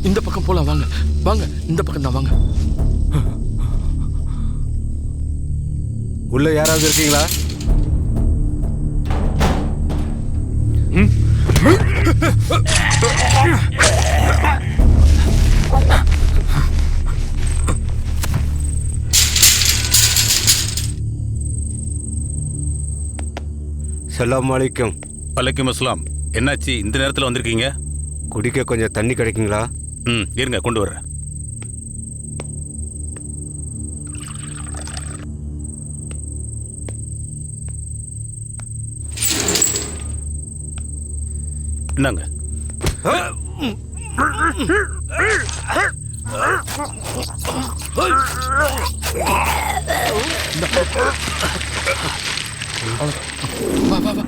இந்த பக்கம் போலாம் வாங்க. வாங்க இந்த பக்கம் தான் வாங்க. உள்ள யாராவது இருக்கீங்களா? சலாம் அலைக்கும். வலைக்கும் அஸ்லாம். என்னாச்சு இந்த நேரத்தில் வந்திருக்கீங்க? குடிக்க கொஞ்சம் தண்ணி கிடைக்குங்களா? இருங்க கொண்டு வர்றேன். என்னங்க? வா வா வா.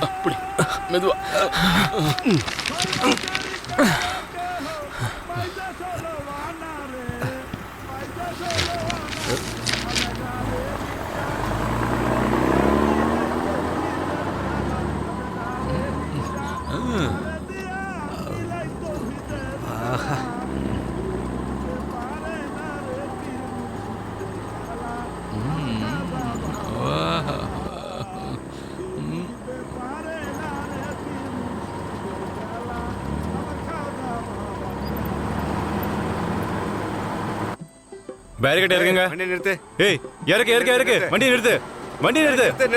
அப்படி மெதுவா. பேரிகேட் இருக்குங்க. வண்டி நிறுத்து. ஏய் இறக்கு வண்டி நிறுத்து.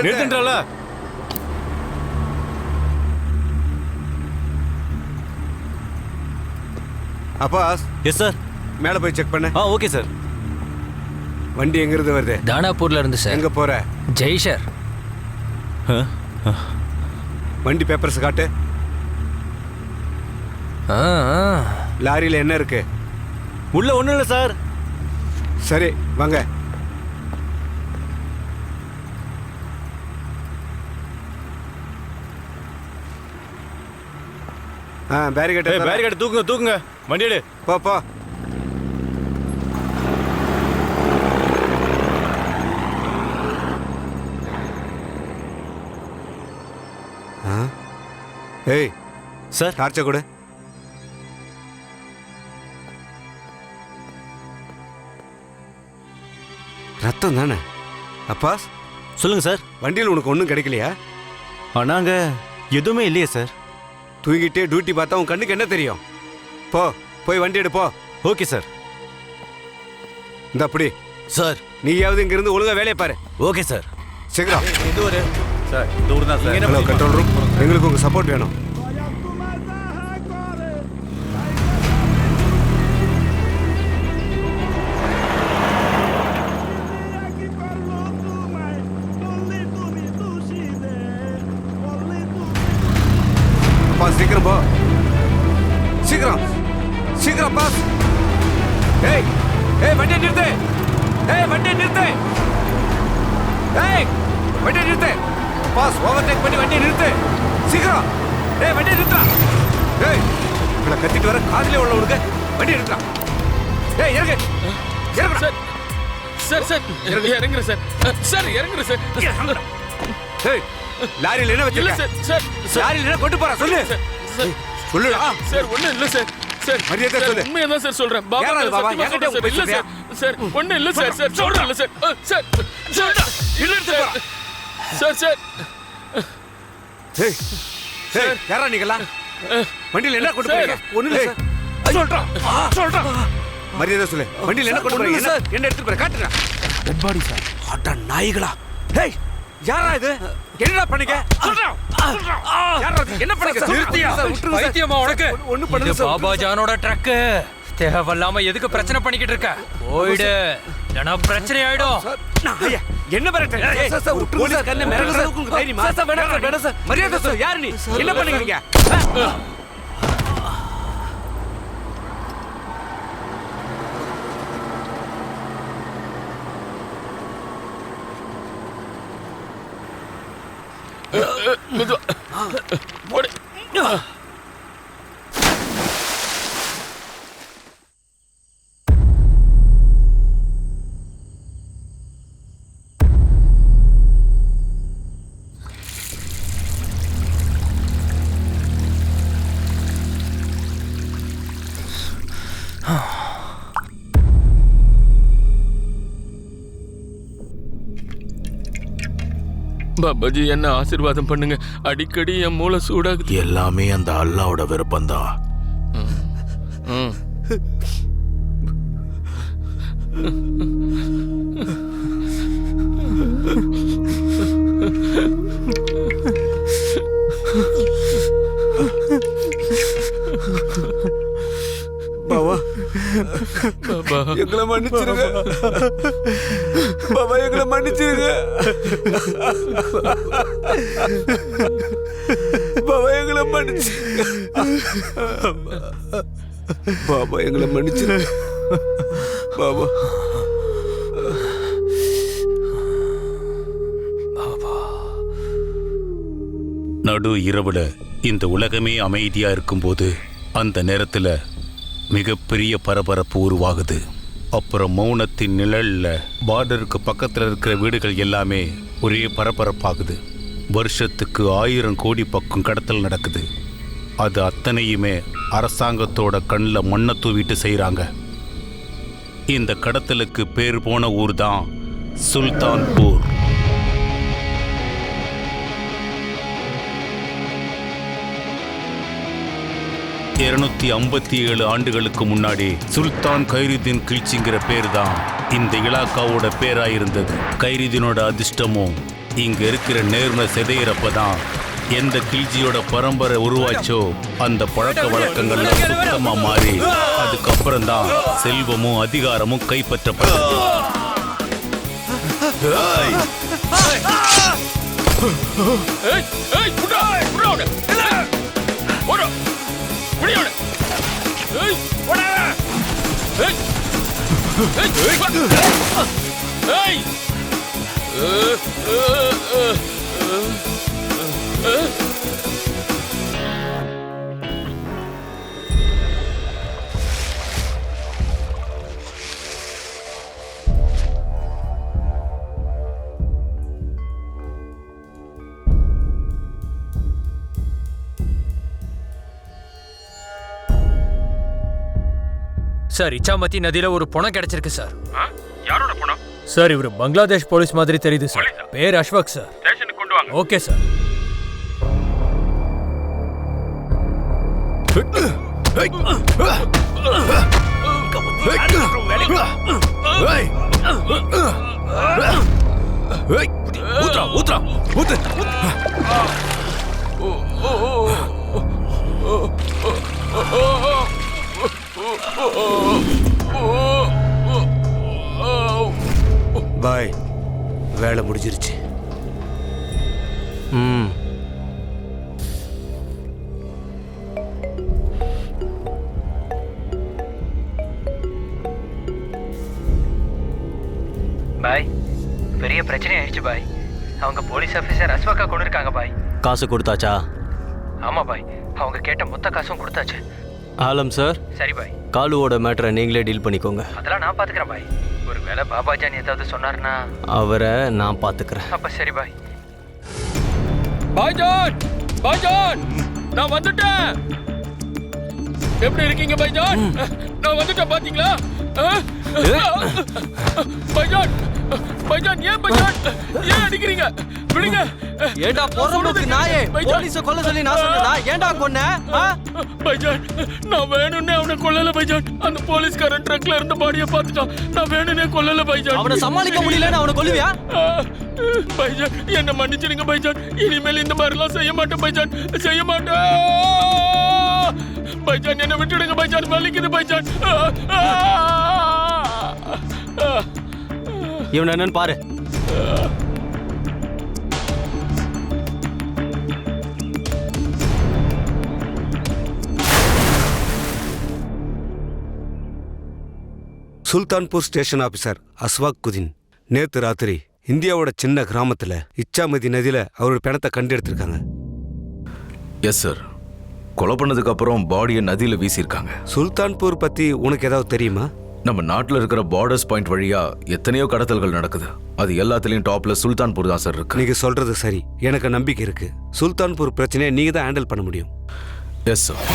நிறுத்துன்றல. Abbas, yes sir. மேலே போய் செக் பண்ணு. Okay sir. வண்டி எங்கிருந்து வருது? தானாப்பூர்ல இருந்து சார். எங்க போற? ஜெய்ஷர். வண்டி பேப்பர்ஸ் காட்டு. லாரியில என்ன இருக்கு? உள்ள ஒண்ணும் இல்ல சார். சரி வாங்க. பேரிகேட். பேரிகேட் தூக்குங்க. வண்டி எடு. போ. ஏய் சார். டார்ச்சை கொடு. ரத்தம் தானே? அப்பாஸ், சொல்லுங்க சார். வண்டியில் உனக்கு ஒன்றும் கிடைக்கலையா? ஆனாங்க எதுவுமே இல்லையே சார். தூங்கிட்டே டியூட்டி பார்த்தா உன் கண்ணுக்கு என்ன தெரியும்? போய் வண்டி எடு போ. Okay sir. இந்த அப்படி சார். நீயாவது இங்கிருந்து ஒழுங்கா வேலையை பாரு. Okay sir. சீக்கிரம். இந்த ஊரு சார். இந்த ஊர் தான் சார். ஹலோ கண்ட்ரோல் ரூம், எங்களுக்கு உங்க சப்போர்ட் வேணும். சீக்கிரம் போ. சீக்கிரம் பாஸ். ஏய் வண்டியை நிறுத்து. வண்டியை நிறுத்து. பாஸ், ஓவர்டேக் பண்ணி வண்டியை நிறுத்து. சீக்கிரம். வண்டியை நிறுத்தா. இவ்வளவு கத்திட்டு வர காதிலே உள்ள உனக்கு வண்டியை நிறுத்தா. இறங்கு. இறங்குறேன் சார். லாரியில் என்ன வச்சிருக்க? லாரியில் என்ன கொண்டு போறா சொல்லு. சொல்லுடா. சார் ஒண்ணும் இல்ல சார். மரியாதை சொல்லு. உண்மையா தான் சார் சொல்றேன். யாரா அது பாபா? என்கிட்ட இல்ல பேசுறியா? சார். ஒண்ணும் இல்ல சார். சொல்றேன் இல்ல சார். யாரா நீங்களா? வண்டியில் என்ன கொண்டு போறீங்க? ஒண்ணு இல்ல சார். சொல்றேன். மரியாதை சொல்லு. வண்டியில் என்ன கொண்டு போறீங்க? என்ன எடுத்துட்டு போற? காட்டுங்க. Dead body sir. ஆட்டா நாய்களா. யாரா இது? என்னடா பண்ணீங்க? யாரா இது? என்ன பண்ணீங்க? நிறுத்தியா? பைத்தியமா உனக்கு? ஒண்ணு பண்ணுங்க சார். பாபா ஜானோட ட்ரக். தேவையில்லாம எதுக்கு பிரச்சனை பண்ணிக்கிட்டு இருக்க? போயிடு. இல்லனா பிரச்சனை ஆயிடும். நாயா, என்ன மிரட்டல்? சார் போலீஸ் கண்ணே மிரட்டல் உங்களுக்கு தைரியமா? சார் வேணாம் சார். மரியாதை சொல்லு. யார் நீ? என்ன பண்ணீங்க? போடு. பாபாஜி என்ன ஆசீர்வாதம் பண்ணுங்க. அடிக்கடி என் மூளை சூடாகுது. எல்லாமே அந்த அல்லாவோட விருப்பம்தான். பாபா, பாபா எங்களை மன்னிச்சிருங்க. பாபா எங்களை மன்னிச்சிருங்க. பாபா எங்களை மன்னிச்சிருங்க. பாபா எங்களை மன்னிச்சிருங்க. பாபா பாபா நடு இரவுல இந்த உலகமே அமைதியா இருக்கும்போது அந்த நேரத்துல மிகப்பெரிய பரபரப்பு உருவாகுது. அப்புறம் மௌனத்தின் நிழல்ல பார்டருக்கு பக்கத்துல இருக்கிற வீடுகள் எல்லாமே ஒரே பரபரப்பாகுது. வருஷத்துக்கு 1000 கோடி பக்கம் கடத்தல் நடக்குது. அது அத்தனையுமே அரசாங்கத்தோட கண்ணில் மண்ணை தூவிட்டு செய்கிறாங்க. இந்த கடத்தலுக்கு பேர் போன ஊர் தான் சுல்தான்பூர். $257 ஆண்டுகளுக்கு முன்னாடி சுல்தான் கைருதீன் கில்ச்சிங்கிற பேர் தான் இந்த இலாக்காவோட பேராயிருந்தது. கைருதீனோட அதிர்ஷ்டமும் இங்க இருக்கிற நேர்மை சிதையிறப்பதான் எந்த கில்ஜியோட பரம்பரை உருவாச்சோ அந்த பழக்க வழக்கங்கள்லாம் சுத்தமா மாறி அதுக்கப்புறம் தான் செல்வமும் அதிகாரமும் கைப்பற்றப்பட்டது. சார், இச்சாமத்தி நதியில ஒரு பணம் கிடைச்சிருக்கு சார். யாரோட பணம்? சார், இவர் பங்களாதேஷ் போலீஸ் மாதிரி தெரியுது சார். பேர் அஷ்வக் சார். ஸ்டேஷனுக்கு கொண்டு வாங்க. Okay sir. பாய், வேலை முடிஞ்சிருச்சு. பாய், பெரிய பிரச்சனை ஆயிடுச்சு பாய். அவங்க போலீஸ் ஆஃபீஸர் அஸ்வக்கா கொண்டு இருக்காங்க பாய். காசு கொடுத்தாச்சா? ஆமா பாய், அவங்க கேட்ட மொத்த காசும் கொடுத்தாச்சு. ஆலம் சார். சரி பாய். காலுவோட மேட்டரை நீங்களே டீல் பண்ணிக்கோங்க. அதெல்லாம் நான் பாத்துக்கிறேன் பாய். ஒருவேளை பாபாஜான் ஏதாவது சொன்னார்னா அவரை நான் பாத்துக்கிறேன். அப்ப சரி பாய். பாய்ஜான், பாய்ஜான், நான் வந்துட்டேன். எப்படி இருக்கீங்க பாய்ஜான்? நான் வந்துட்டேன், பாத்தீங்களா? பாய்ஜான், பாய்ஜான், ஏன் பாய்ஜான் ஏன் அடிக்கிறீங்க? விடுங்க. ஏண்டா போறம்போக்கு நாயே, போலீஸ கொல்ல சொல்லி நான் சொன்னேனா? ஏண்டா கொன்ன? பாய்ஜான், நான் வேணும்னே அவனை கொல்லல பாய்ஜான். அந்த போலீஸ்காரன் ட்ரக்ல இருந்த பாடியை பார்த்துட்டான். நான் வேணும்னே கொல்லல பாய்ஜான். அவனை சமாளிக்க முடியலன்னு அவனை கொல்லுவியா? பாய்ஜான், என்ன மன்னிச்சிடுங்க பாய்ஜான். இனிமேல் இந்த மாதிரிலாம் செய்ய மாட்டேன் பாய்ஜான், செய்ய மாட்டேன். பாய்ஜான், என்ன விட்டுடுங்க பாய்ஜான், வலிக்குது பாய்ஜான். இவன் என்னன்னு பாரு. சுல்தான்பூர் ஸ்டேஷன் ஆபீசர் அஸ்வாக் குதின் நேத்து ராத்திரி இந்தியாவோட சின்ன கிராமத்துல இச்சாமதி நதியில அவரோட பிணத்தை கண்டெடுத்திருக்காங்க. Yes sir. கொலை பண்ணதுக்கு அப்புறம் பாடியை நதியில வீசியிருக்காங்க. சுல்தான்பூர் பத்தி உனக்கு ஏதாவது தெரியுமா? நம்ம நாட்டில் இருக்கிற பார்டர்ஸ் பாயிண்ட் வழியா எத்தனையோ கடத்தல்கள் நடக்குது. அது எல்லாத்துலயும் டாப்ல சுல்தான்பூர் தான் சார் இருக்கு. நீங்க சொல்றது சரி, எனக்கு நம்பிக்கை இருக்கு. சுல்தான்பூர் பிரச்சனையை நீங்க தான் ஹேண்டில் பண்ண முடியும். Yes sir.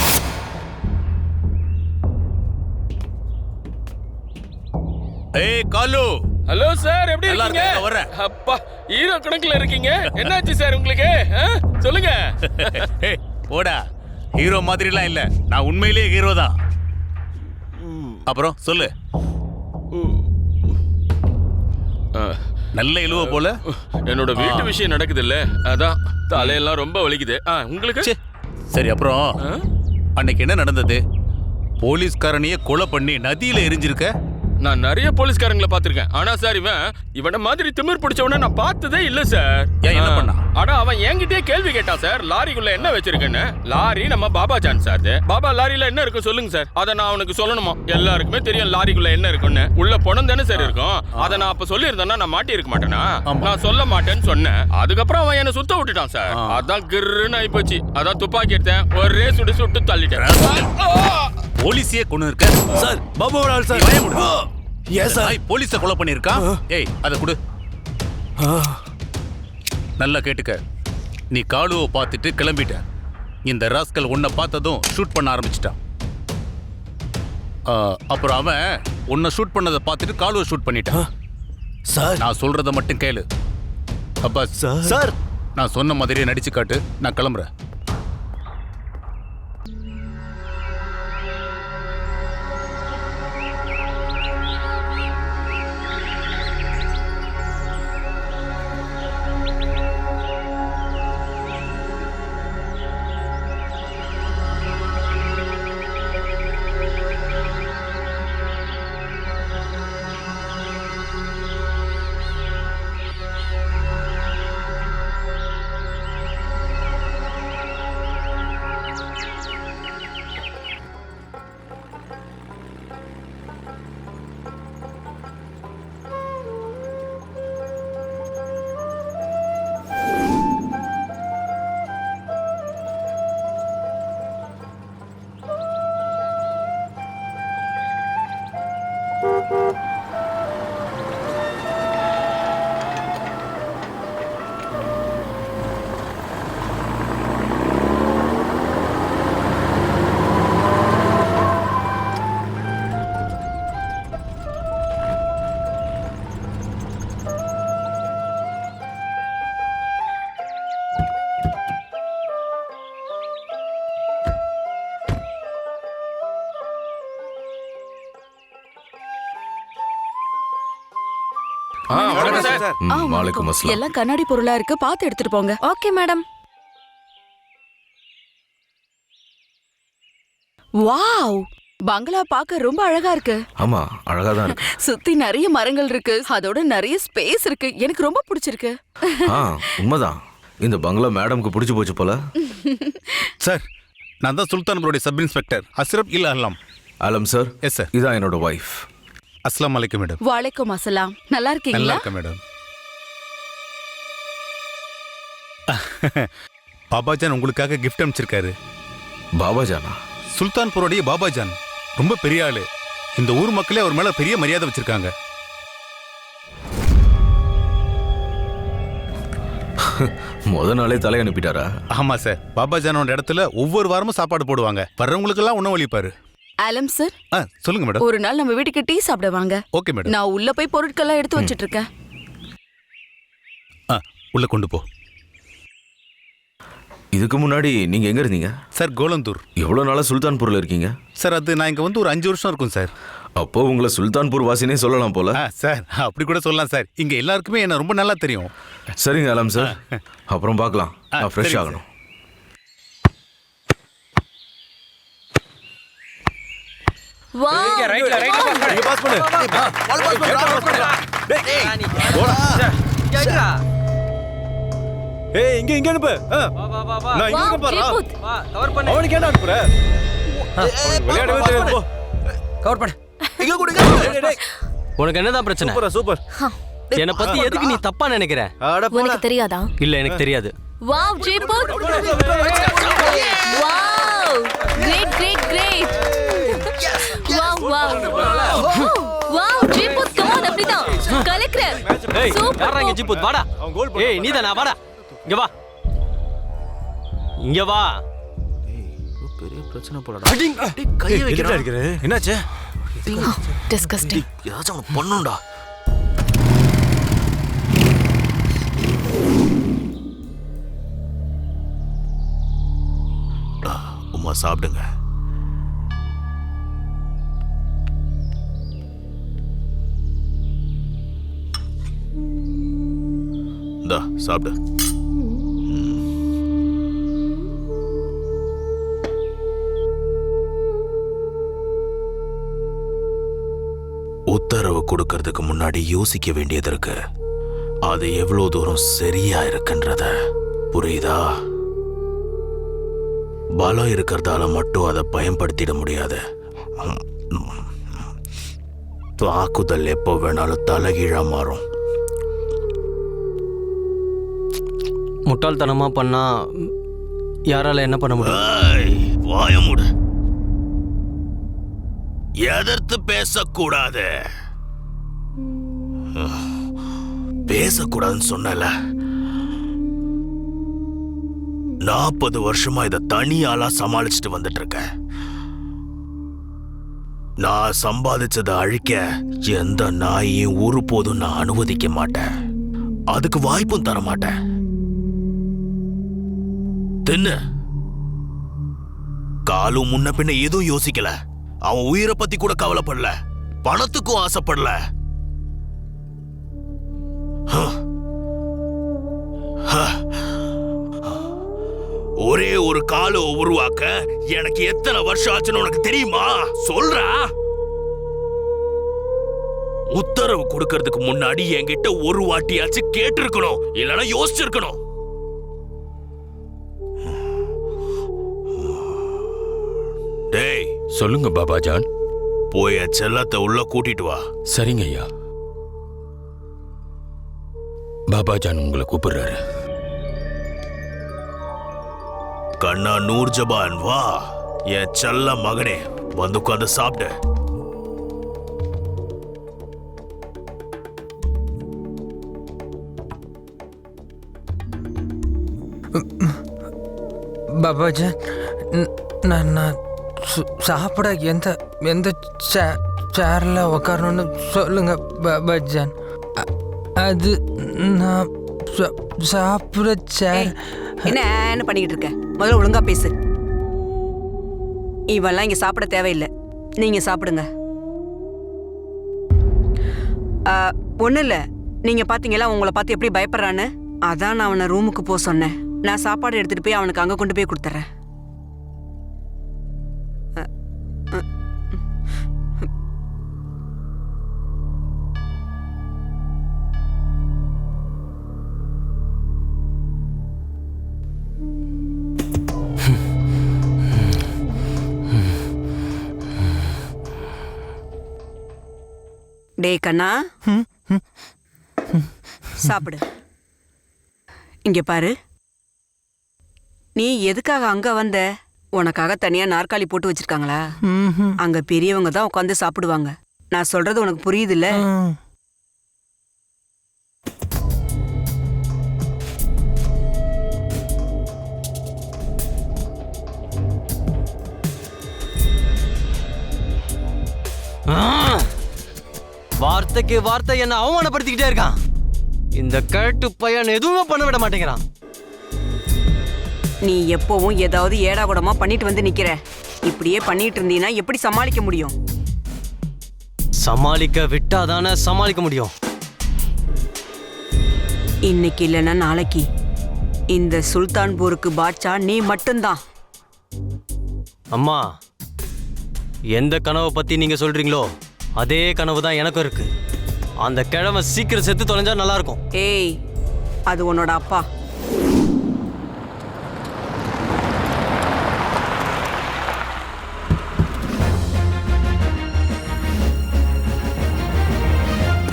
ஏய் காலு. ஹலோ சார், எப்படி இருக்கீங்க? வரேன். அப்பா, ஹீரோ கணக்குல இருக்கீங்க. என்னாச்சு சார் உங்களுக்கு? சொல்லுங்க. போடா, ஹீரோ மாதிரிலாம் இல்ல, நான் உண்மையிலேயே ஹீரோ தான். அப்புறம் சொல்லு. நல்ல இழுவ போல. என்னோட வீட்டு விஷயம் நடக்குது இல்ல, அதான் தலையெல்லாம் ரொம்ப வலிக்குது. உங்களுக்கு? சரி, அப்புறம் அன்னைக்கு என்ன நடந்தது? போலீஸ்காரனையே கொலை பண்ணி நதியில எரிஞ்சிருக்க. நான் நிறைய போலீஸ்காரங்களை பாத்திருக்கேன். ஆனா சார் இவன மாதிரி திமிர் பிடிச்சவன நான் பார்த்ததே இல்ல சார். ஏன் என்ன பண்ணா? அட அவன் என்கிட்டயே கேள்வி கேட்டான் சார், லாரிக்குள்ள என்ன வச்சிருக்கேன்னு. லாரி நம்ம பாபா ஜான் சார். பாபா லாரியில என்ன இருக்கு சொல்லுங்க சார். அத நான் அவனுக்கு சொல்லணுமா? எல்லாருக்குமே தெரியும் லாரிக்குள்ள என்ன இருக்குன்னு. உள்ள பணம் தானே சார் இருக்கும். அத நான் அப்ப சொல்லி இருந்தேன்னா நான் மாட்டி இருக்க மாட்டேனா? நான் சொல்ல மாட்டேன்னு சொன்னேன். அதுக்கப்புறம் அவன் என்ன சுத்த விட்டுட்டான் சார். அதான் கிர்ன்னு ஆயிப்போச்சு. அதான் துப்பாக்கி எடுத்தேன், ஒரே சுட்டு தள்ளிட்டேன். போலீஸையே கொண்டு இருக்க சார் பாபுவோட ஆள் சார். ஏன் சார் போலீஸை கொலை பண்ணிருக்கான்? ஏய் அதை கொடு. நல்லா கேட்டுக்க, நீ காலுவை பார்த்துட்டு கிளம்பிட்ட. இந்த ராஸ்கல் உன்னை பார்த்ததும் ஷூட் பண்ண ஆரம்பிச்சிட்டான். அப்புறம் அவன் உன்னை ஷூட் பண்ணதை பார்த்துட்டு காலுவை ஷூட் பண்ணிட்டான். சார் நான் சொல்றத மட்டும் கேளு. அப்பா சார் நான் சொன்ன மாதிரியே நடிச்சு காட்டு, நான் கிளம்புறேன். வாலேக்கும் அஸ்ஸலாம். எல்லாம் கண்ணாடி பொருளா இருக்கு, பார்த்து எடுத்துட்டு போங்க. Okay madam. வாவ், பங்களா பார்க்க ரொம்ப அழகா இருக்கு. ஆமா அழகா தான் இருக்கு. சுத்தி நிறைய மரங்கள் இருக்கு, அதோட நிறைய ஸ்பேஸ் இருக்கு. எனக்கு ரொம்ப பிடிச்சிருக்கு. உண்மைதான். இந்த பங்களா மேடம்க்கு பிடிச்சு போச்சு போல. சார் நான் தான் சுல்தான்பூருடைய சப் இன்ஸ்பெக்டர் அஸ்ரப் இல் அலாம். அலம் சார். Yes sir. இதான் என்னோட வைஃப். அஸ்ஸலாமு அலைக்கும் மேடம். வாலேக்கும் அஸ்ஸலாம். நல்லா நல்லா இருக்கீங்களா? இருக்கேன் மேடம். பாபாஜான் உங்களுக்காக கிஃப்ட் அனுப்பிச்சிருக்காரு. பாபாஜானா? சுல்தான்பூருடைய பாபாஜான் ரொம்ப பெரிய ஆளு. இந்த ஊர் மக்களே அவர் மேல பெரிய மரியாதை வச்சிருக்காங்க. முத நாளே தலை அனுப்பிட்டாரா? ஆமா சார். பாபாஜானோட இடத்துல ஒவ்வொரு வாரமும் சாப்பாடு போடுவாங்க. வர்றவங்களுக்கெல்லாம் உணவளிப்பாரு. ஆலம் சார், சொல்லுங்க மேடம். ஒரு நாள் நம்ம வீட்டுக்கு டீ சாப்பிட வாங்க. Okay madam. நான் உள்ள போய் பொருட்கள்லாம் எடுத்து வச்சிட்டு இருக்கேன். உள்ள கொண்டு போ. இதுக்கு முன்னாடி நீங்க எங்க இருந்தீங்க? சார் கோலந்தூர். எவ்வளவு நாளா சுல்தான்பூர்ல இருக்கீங்க? சார் அது நான் இங்க வந்து ஒரு 5 வருஷம் இருக்கும் சார். அப்போ உங்களை சுல்தான்பூர் வாசினே சொல்லலாம் போல. சார் அப்படி கூட சொல்லலாம் சார். இங்க எல்லாருக்குமே என்ன ரொம்ப நல்லா தெரியும். சரிங்க அலம் சார், அப்புறம் பார்க்கலாம். நான் ஃப்ரெஷ் சரிங்க ஆகணும். இங்க ரைட்ல இங்க பாஸ் பண்ணு. ஏய் இங்க அனுப்பு. நான் இங்க இருக்கேன் பாரு. அவனுக்கு என்ன அனுப்புற? விளையாடவே தெரியாது போ. கவர் பண்ணு. இங்க கொடுங்க. உனக்கு என்னதான் பிரச்சனை? சூப்பர். என்ன பத்தி எதுக்கு நீ தப்பா நினைக்கிற? அட போடா. உனக்கு தெரியாதா? இல்ல எனக்கு தெரியாது. வாவ் ஜீபுத், wow, great great great. Wow wow wow ஜீபுத், கம் ஆன், அப்படிதான் கலக்குற. ஏய் சூப்பர். யாரா இங்க ஜிபுத்? வாடா. அவன் கோல் போடு. ஏய் நீதானா? வாடா இங்க வா. இங்க வா. பெரிய பிரச்சனை போலடா. கையை வைக்கிறான். என்னாச்சு? டிஸ்கஸ்டிங். ஏதாச்சும் அவனை பண்ணுடா. உமா சாப்பிடுங்க. இந்தா சாப்பிடு. ஊத்த கொடுக்கறதுக்கு முன்னாடி யோசிக்க வேண்டியது இருக்கு. அது எவ்வளோ தூரம் சரியா இருக்குன்றத புரியுதா? பலம் இருக்கிறதால மட்டும் அதை பயன்படுத்திட முடியாது. தாக்குதல் எப்போ வேணாலும் தலைகீழா மாறும். முட்டாள்தனமா பண்ணா யாரால என்ன பண்ண முடியும்? வாய மூடு. எதிர்த்து பேசக்கூடாது. பேசக்கூடாதுன்னு சொன்னல. 40 வருஷமா இத தனியாளா சமாளிச்சுட்டு வந்துட்டு இருக்கேன். நான் சம்பாதிச்சதை அழிக்க எந்த நாயையும் ஒருபோதும் நான் அனுமதிக்க மாட்டேன். அதுக்கு வாய்ப்பும் தர மாட்டேன். தின்னு. காலும் முன்ன பின்ன எதுவும் யோசிக்கல. அவன் உயிரை பத்தி கூட கவலைப்படல. பணத்துக்கும் ஆசைப்படல. ஒரே ஒரு காலை உருவாக்க எனக்கு எத்தனை வருஷம் ஆச்சுன்னு உனக்கு தெரியுமா? சொல்றா. உத்தரவு கொடுக்கறதுக்கு முன்னாடி என்கிட்ட ஒரு வாட்டியாச்சும் கேட்டிருக்கணும், இல்லைன்னா யோசிச்சிருக்கணும். டேய், சொல்லுங்க பாபாஜான். போய் என் செல்லத்தை உள்ள கூட்டிட்டு வா. சரிங்க ஐயா. பாபாஜான் உங்களை கூப்பிடுறாரு. கண்ணா நூர்ஜபான், வா. என் செல்ல மகனே, வந்து உட்காந்து சாப்பிடு. பாபாஜான், நான் சாப்பிட எந்த எந்த சேர்ல உக்காரணும்னு சொல்லுங்க பாபாஜான். அது நான் சாப்பிட சேர். என்ன பண்ணிக்கிட்டு இருக்க? முதல்ல ஒழுங்கா பேசு. இவெல்லாம் இங்க சாப்பிட தேவையில்லை, நீங்க சாப்பிடுங்க. ஒன்றும் இல்லை, நீங்க பாத்தீங்களா உங்களை பார்த்து எப்படி பயப்படுறான்னு? அதான் நான் அவனை ரூமுக்கு போக சொன்னேன். நான் சாப்பாடு எடுத்துட்டு போய் அவனுக்கு அங்க கொண்டு போய் கொடுத்துறேன். டே கண்ணா, சாப்பிடு. இங்க பாரு, நீ எதுக்காக அங்க வந்த? உனக்காக தனியா நாற்காலி போட்டு வச்சிருக்காங்களா? அங்க பெரியவங்க தான் உட்காந்து சாப்பிடுவாங்க. நான் சொல்றது உனக்கு புரியுது இல்ல? வார்த்தைக்கு வார்த்தை என்ன அவமானப்படுத்திக்கிட்டே இருக்கான். இந்த கேட்டு பையன் எதுவுமே பண்ண விட மாட்டேங்கிறான். நீ எப்பவும் ஏதாவது ஏடா கூடமா பண்ணிட்டு வந்து நிக்கிற. இப்படியே பண்ணிட்டு இருந்தீன்னா எப்படி சமாளிக்க முடியும்? சமாளிக்க விட்டாதானே சமாளிக்க முடியும். இன்னைக்கு இல்லைன்னா நாளைக்கு இந்த சுல்தான்பூருக்கு பாட்சா நீ மட்டும்தான். அம்மா, எந்த கனவை பத்தி நீங்க சொல்றீங்களோ அதே கனவு தான் எனக்கும் இருக்கு. அந்த கிழமை சீக்கிரம் செத்து தொலைஞ்சா நல்லா இருக்கும். ஏய், அது உன்னோட அப்பா.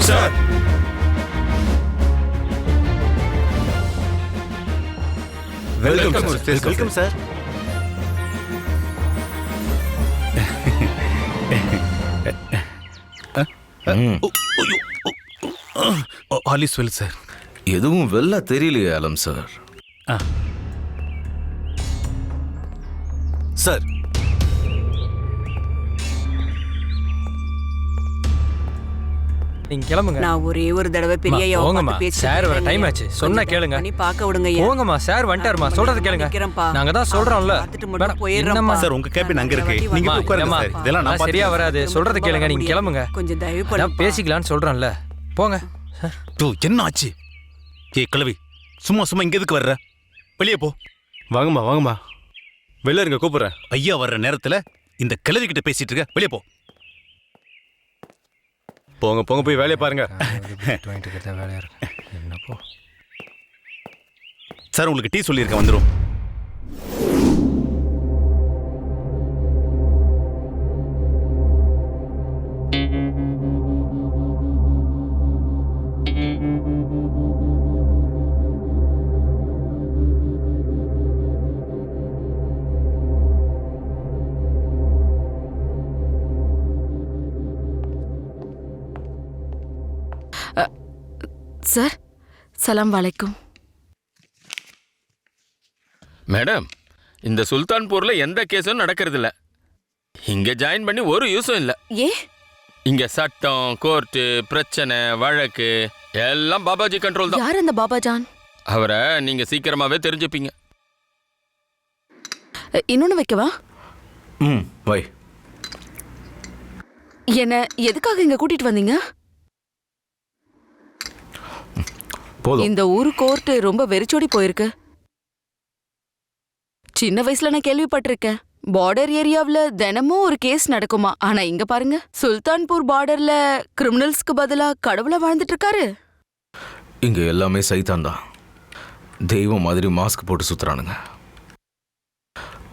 Sir, welcome sir. All is well sir. எதுவும் வெல்லா தெரியலையே ஆலம் சார். சார், நீங்க கிளம்புங்க. நான் ஒரே ஒரு தடவை பெரிய ஐயாவை போங்கம்மா, பார்த்து பேசிட்டு சார் வர இருக்கேன். டைம் ஆச்சு. சொன்னா கேளுங்க. பண்ணி பார்க்க விடுங்க ஐயா. போங்கம்மா, சார் வந்துட்டாருமா. சொல்றது கேளுங்க. நிக்கிறேன்ப்பா. நாங்க தான் சொல்றோம்ல. பார்த்துட்டு மட்டும் மேடம், போயிடுறேன்ப்பா. என்னம்மா சார், உங்க கேபின் அங்க இருக்கு. நீங்க போய் உட்காருங்க சார். இதெல்லாம் நான் சரியா பாத்துக்கிறேன். வராது. சொல்றது கேளுங்க. நீங்க கிளம்புங்க. கொஞ்சம் தயவு நான் பண்ணி பேசிக்கலாம்னு சொல்றேன்ல. போங்க. என்ன ஆச்சு? ஏய் கிழவி, சும்மா சும்மா இங்க எதுக்கு வர்ற? வெளியே போ. வாங்கம்மா வாங்கம்மா, வெளில இருங்க, கூப்பிடுறேன். ஐயா வர்ற நேரத்துல இந்த கிழவி கிட்ட பேசிட்டு இருக்க. வெளியே போ. போங்க போங்க போய் வேலையை பாருங்க. வாங்கிட்டு இருக்கிறதா வேலையா இருக்கு. என்னப்போ சார் உங்களுக்கு டீ சொல்லியிருக்கேன், வந்துடும். சார் சலாம் வலைக்கும். மேடம், இந்த சுல்தான்பூர்ல எந்த கேஸும் நடக்கிறது இல்ல. இங்க ஜாயின் பண்ணி ஒரு யூஸும் இல்ல. ஏ இங்க சட்டம், கோர்ட்டு, பிரச்சனை, வழக்கு எல்லாம் பாபாஜி கண்ட்ரோல் தான். யார் அந்த பாபாஜான்? அவரை நீங்க சீக்கிரமாவே தெரிஞ்சுப்பீங்க. இன்னொன்னு வைக்கவா? வை. என்ன எதுக்காக இங்க கூட்டிட்டு வந்தீங்க? போதும். இந்த ஊரு கோர்ட்டு ரொம்ப வெறிச்சோடி போயிருக்கு. சின்ன வயசுல நான் கேள்விப்பட்டிருக்கேன், பார்டர் ஏரியாவுல தினமும் ஒரு கேஸ் நடக்குமா. ஆனா இங்க பாருங்க, சுல்தான்பூர் பார்டர்ல கிரிமினல்ஸ்க்கு பதிலா கடவுளா வாழ்ந்துட்டு இருக்காரு. இங்க எல்லாமே சைத்தான் தான். தெய்வம் மாதிரி மாஸ்க் போட்டு சுத்துறானுங்க.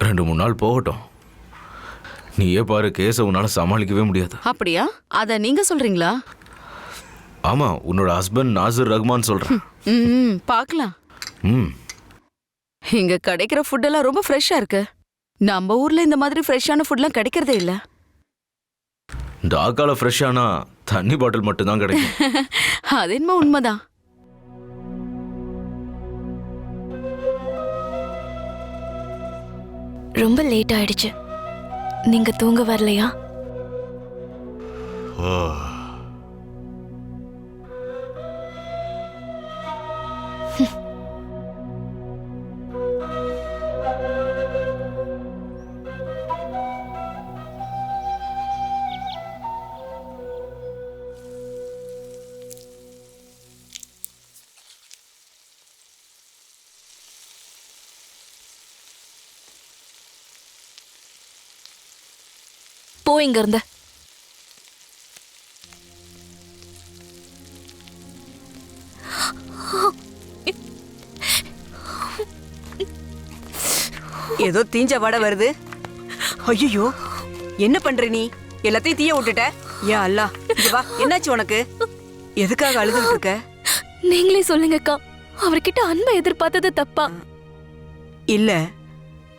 2-3 நாள் போகட்டும். நீயே பாரு, கேஸை உன்னால சமாளிக்கவே முடியாது. அப்படியா? அத நீங்க சொல்றீங்களா? ஆமா, உன்னோட ஹஸ்பண்ட் நாசிர் ரஹ்மான் சொல்றேன். பார்க்கலாம். ம். இங்க கிடைக்கிற ஃபுட் எல்லாம் ரொம்ப ஃப்ரெஷ்ஷா இருக்கு. நம்ம ஊர்ல இந்த மாதிரி ஃப்ரெஷ்ஷான ஃபுட்லாம் கிடைக்கிறதே இல்ல. டாக்கால ஃப்ரெஷ்ஷானா தண்ணி பாட்டில் மட்டும்தான் கிடைக்கும். அது என்னமோ உண்மைதான். ரொம்ப லேட் ஆயிடுச்சு. நீங்க தூங்க வரலையா? போ இங்க இருந்த. ஏதோ தீஞ்ச வாடை வருது. ஐயோ, என்ன பண்ற நீ? எல்லாத்தையும் தீய விட்டுட்ட. யா அல்லாஹ், இங்க வா. என்னாச்சு உனக்கு? எதுக்காக அழுதுட்டு இருக்க? நீங்களே சொல்லுங்க அக்கா, அவர்கிட்ட அன்பை எதிர்பார்த்தது தப்பா? இல்ல,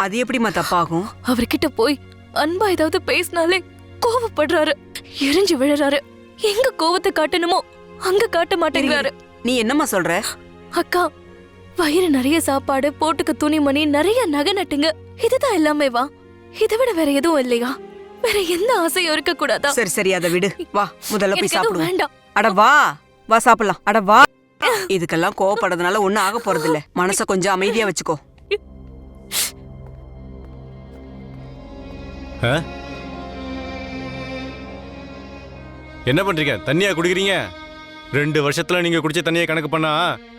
அது எப்படிமா தப்பாகும்? அவர்கிட்ட போய் அன்பா ஏதாவது பேசினாலே கோவப்படுறாரு, எரிஞ்சு விழுறாரு. எங்க கோவத்தை காட்டணுமோ அங்க காட்ட மாட்டேங்கிறாரு. நீ என்னம்மா சொல்ற? அக்கா, வயிறு நிறைய சாப்பாடு, போட்டுக்க துணிமணி, நிறைய நகை நட்டுங்க, இதுதான் எல்லாமே வா? இதை விட வேற எதுவும் இல்லையா? வேற எந்த ஆசையும் இருக்க கூடாதா? சரி சரி, அதை விடு. வா, முதல்ல போய் எனக்கு எதுவும் சாப்பிடுவோம். வேண்டாம். அட வா, வா சாப்பிடலாம். அட வா. இதுக்கெல்லாம் கோவப்படுறதுனால ஒண்ணும் ஆக போறது இல்ல. மனச கொஞ்சம் அமைதியா வச்சுக்கோ. என்ன பண்றீங்க? தண்ணியா குடிக்கிறீங்க? 2 வருஷத்துல நீங்க குடிச்ச தண்ணியை கணக்கு பண்ணா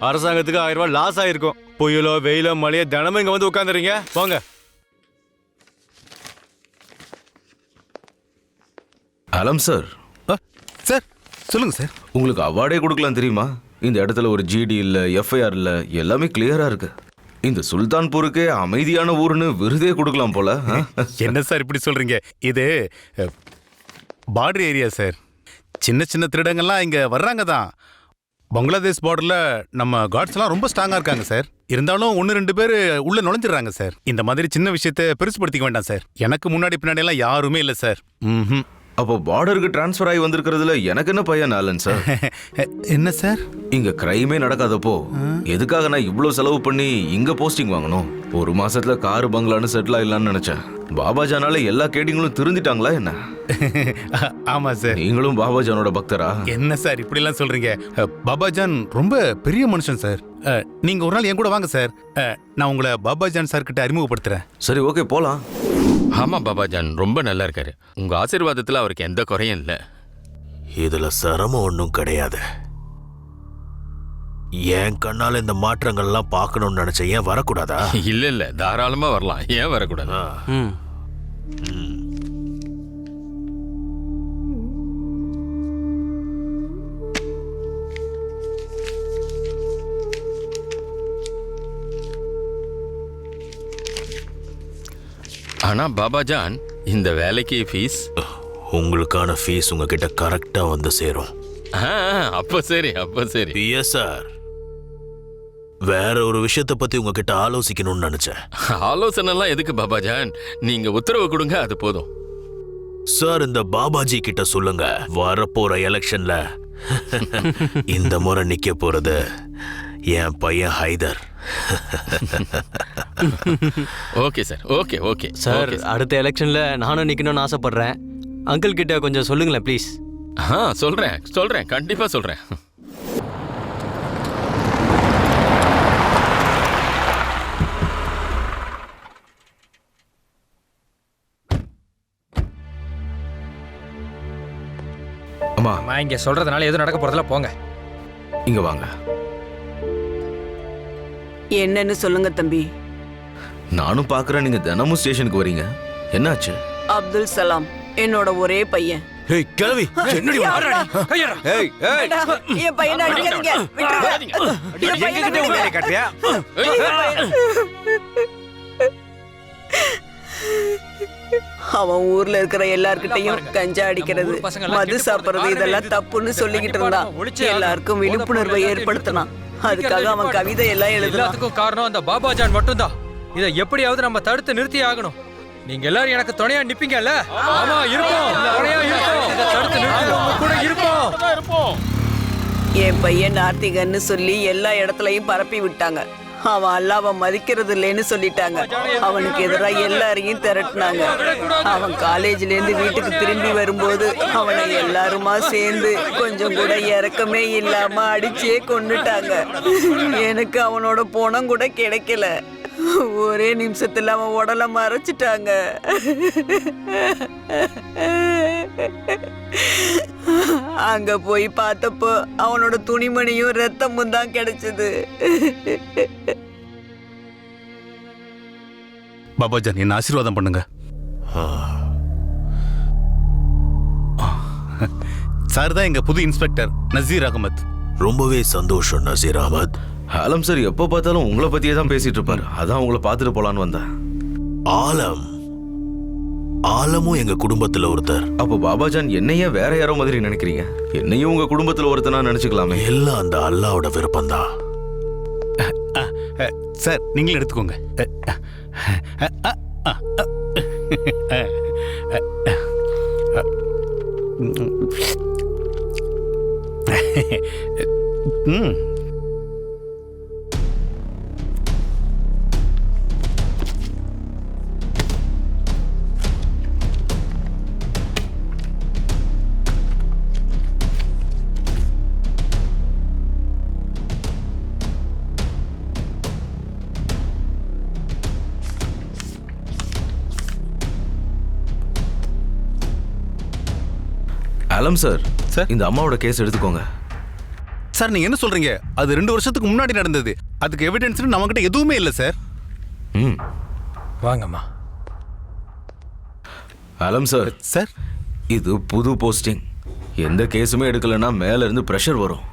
அரசாங்கத்துக்கு 1000 ரூபாய் லாஸ் ஆயிருக்கும். புயலோ வெயிலோ மழையோ தினமும் இங்க வந்து உட்காந்துறீங்க. போங்க. அலம் சார். சார் சொல்லுங்க சார். உங்களுக்கு அவார்டே கொடுக்கலாம் தெரியுமா? இந்த இடத்துல ஒரு ஜிடி இல்ல, எஃப்ஐஆர் இல்ல, எல்லாமே கிளியரா இருக்கு. இந்த சுல்தான்பூருக்கே அமைதியான ஊர்னு விருதே கொடுக்கலாம் போல. என்ன சார் இப்படி சொல்றீங்க? இது பார்டர் ஏரியா சார். சின்ன சின்ன திருடங்கள்லாம் இங்க வர்றாங்க தான். பங்களாதேஷ் பார்டர்ல நம்ம கார்ட்ஸ் எல்லாம் ரொம்ப ஸ்ட்ராங்கா இருக்காங்க சார். இருந்தாலும் 1-2 பேர் உள்ள நுழைஞ்சிடறாங்க சார். இந்த மாதிரி சின்ன விஷயத்தை பெருசுபடுத்திக்க வேண்டாம் சார். எனக்கு முன்னாடி பின்னாடி எல்லாம் யாருமே இல்லை சார். அப்போ பார்டருக்கு டிரான்ஸ்ஃபர் ஆகி வந்திருக்கிறதுல எனக்கு என்ன பையன் ஆலன் சார்? என்ன சார்? இங்க கிரைமே நடக்காதப்போ எதுக்காக நான் இவ்வளவு செலவு பண்ணி இங்க போஸ்டிங் வாங்கணும்? 1 மாசத்துல கார் பங்களான்னு செட்டில் ஆயிடலான்னு நினைச்சேன். பாபாஜானால எல்லா கேடிங்களும் திருந்திட்டாங்களா என்ன? ஆமா சார். நீங்களும் பாபாஜானோட பக்தரா? என்ன சார் இப்படி எல்லாம் சொல்றீங்க? பாபாஜான் ரொம்ப பெரிய மனுஷன் சார். நீங்க ஒரு நாள் என் கூட வாங்க சார். நான் உங்களை பாபாஜான் சார் கிட்ட அறிமுகப்படுத்துறேன். சரி, ஓகே, போலாம். ஆமா பாபாஜான் ரொம்ப நல்லா இருக்காரு. உங்க ஆசீர்வாதத்துல அவருக்கு எந்த குறையும் இல்ல. இதுல சிரமம் ஒன்றும் கிடையாது. என் கண்ணால இந்த மாற்றங்கள்லாம் பார்க்கணும்னு நினைச்சேன். ஏன் வரக்கூடாதா? இல்ல இல்ல, தாராளமா வரலாம். ஏன் வரக்கூடாது? ஆனா பாபாஜான், இந்த வேலைக்கு ஃபீஸ்? உங்களுக்கான ஃபீஸ் உங்ககிட்ட கரெக்டா வந்து சேரும். அப்ப சரி, அப்ப சரி. Yes sir. வேற ஒரு விஷயத்தை பத்தி உங்ககிட்ட ஆலோசிக்கணும்னு நினைச்சேன். ஆலோசனை எல்லாம் எதுக்கு பாபாஜான்? நீங்க உத்தரவு கொடுங்க, அது போதும். சார், இந்த பாபாஜி கிட்ட சொல்லுங்க, வரப்போற எலெக்ஷன்ல இந்த முறை நிக்க போறது என் பையன் Haider. Okay sir, okay okay sir. அடுத்த எலெக்ஷன்ல நானும் நிக்கணும்னு ஆசைப்படுறேன். அங்கிள் கிட்ட கொஞ்சம் சொல்லுங்களேன் ப்ளீஸ். சொல்றேன், கண்டிப்பா சொல்றேன். அம்மா, அம்மா, இங்க சொல்றதுனால எதுவும் நடக்க போறதுல போங்க. இங்க வாங்க. என்னன்னு சொல்லுங்க தம்பி. நானும் பார்க்கறேன், நீங்க தினமும் ஸ்டேஷனுக்கு வரீங்க. என்னாச்சு? அப்துல் சலாம் என்னோட ஒரே பையன். ஏய் கிழவி, என்னடி ஏய் ஏய், என் பையனை அடிக்காதீங்க, விட்டுருங்க. என் பையனை எங்ககிட்ட உன் வேலையை காட்டுறியா? அவன் ஊர்ல இருக்கிற எல்லார்கிட்டையும் கஞ்சா அடிக்கிறது, மது சாப்பிடுறது இதெல்லாம் தப்புன்னு சொல்லிக்கிட்டு இருந்தான். எல்லாருக்கும் விழிப்புணர்வை ஏற்படுத்தினான். அதுக்காக அவன் கவிதை எல்லாம் எழுதுறான். எல்லாத்துக்கும் காரணம் அந்த பாபாஜான் மட்டும்தான். இதை எப்படியாவது நம்ம தடுத்து நிறுத்தி ஆகணும். நீங்க எல்லாரும் எனக்கு துணையா நிப்பீங்கல்ல? ஆமா, இருப்போம். துணையா இருப்போம். இதை தடுத்து நிறுத்தி உங்க கூட இருப்போம். என் பையன் நார்த்திகன்னு சொல்லி எல்லா இடத்துலயும் பரப்பி விட்டாங்க. அவன் அல்லாவை மதிக்கிறது இல்லைன்னு சொல்லிட்டாங்க. அவனுக்கு எதிராக எல்லாரையும் திரட்டினாங்க. அவன் காலேஜ்ல இருந்து வீட்டுக்கு திரும்பி வரும்போது அவனை எல்லாருமா சேர்ந்து கொஞ்சம் கூட இறக்கமே இல்லாம அடிச்சே கொன்னுட்டாங்க. எனக்கு அவனோட பணம் கூட கிடைக்கல. ஒரே நிமிஷத்துல அவன் உடலை மறைச்சிட்டாங்க. அங்க போய் பார்த்தப்போ அவனோட துணிமணியும் ரத்தமும் தான் கிடைச்சது. பாபாஜான், என்ன ஆசீர்வாதம் பண்ணுங்க. சார் தான் எங்க புது இன்ஸ்பெக்டர் நசீர் அகமத். ரொம்பவே சந்தோஷம் நசீர் அகமத். ஆலம் சார் எப்போ பார்த்தாலும் உங்களை பத்தியே தான் பேசிட்டு இருப்பாரு. அதான் உங்களை பார்த்துட்டு போலான்னு வந்தேன். ஆலமும் எங்க குடும்பத்துல ஒருத்தர். அப்போ பாபாஜான் என்னையே வேற யாரோ மாதிரி நினைக்கிறீங்க? என்னையும் உங்க குடும்பத்துல ஒருத்தனா நினைச்சுக்கலாமே. எல்லாம் அந்த அல்லாவோட விருப்பம்தான். சார், நீங்களும் எடுத்துக்கோங்க. ஆலம் சார், இந்த அம்மாவோட கேஸ் எடுத்துக்கோங்க. சார், நீங்க என்ன சொல்றீங்க? அது 2 வருஷத்துக்கு முன்னாடி நடந்தது. அதுக்கு எவிடன்ஸ் நம்மகிட்ட எதுவுமே இல்லை சார். வாங்கம்மா. ஆலம் சார், சார் இது புது போஸ்டிங். எந்த கேஸுமே எடுக்கலன்னா மேல இருந்து பிரஷர் வரும்.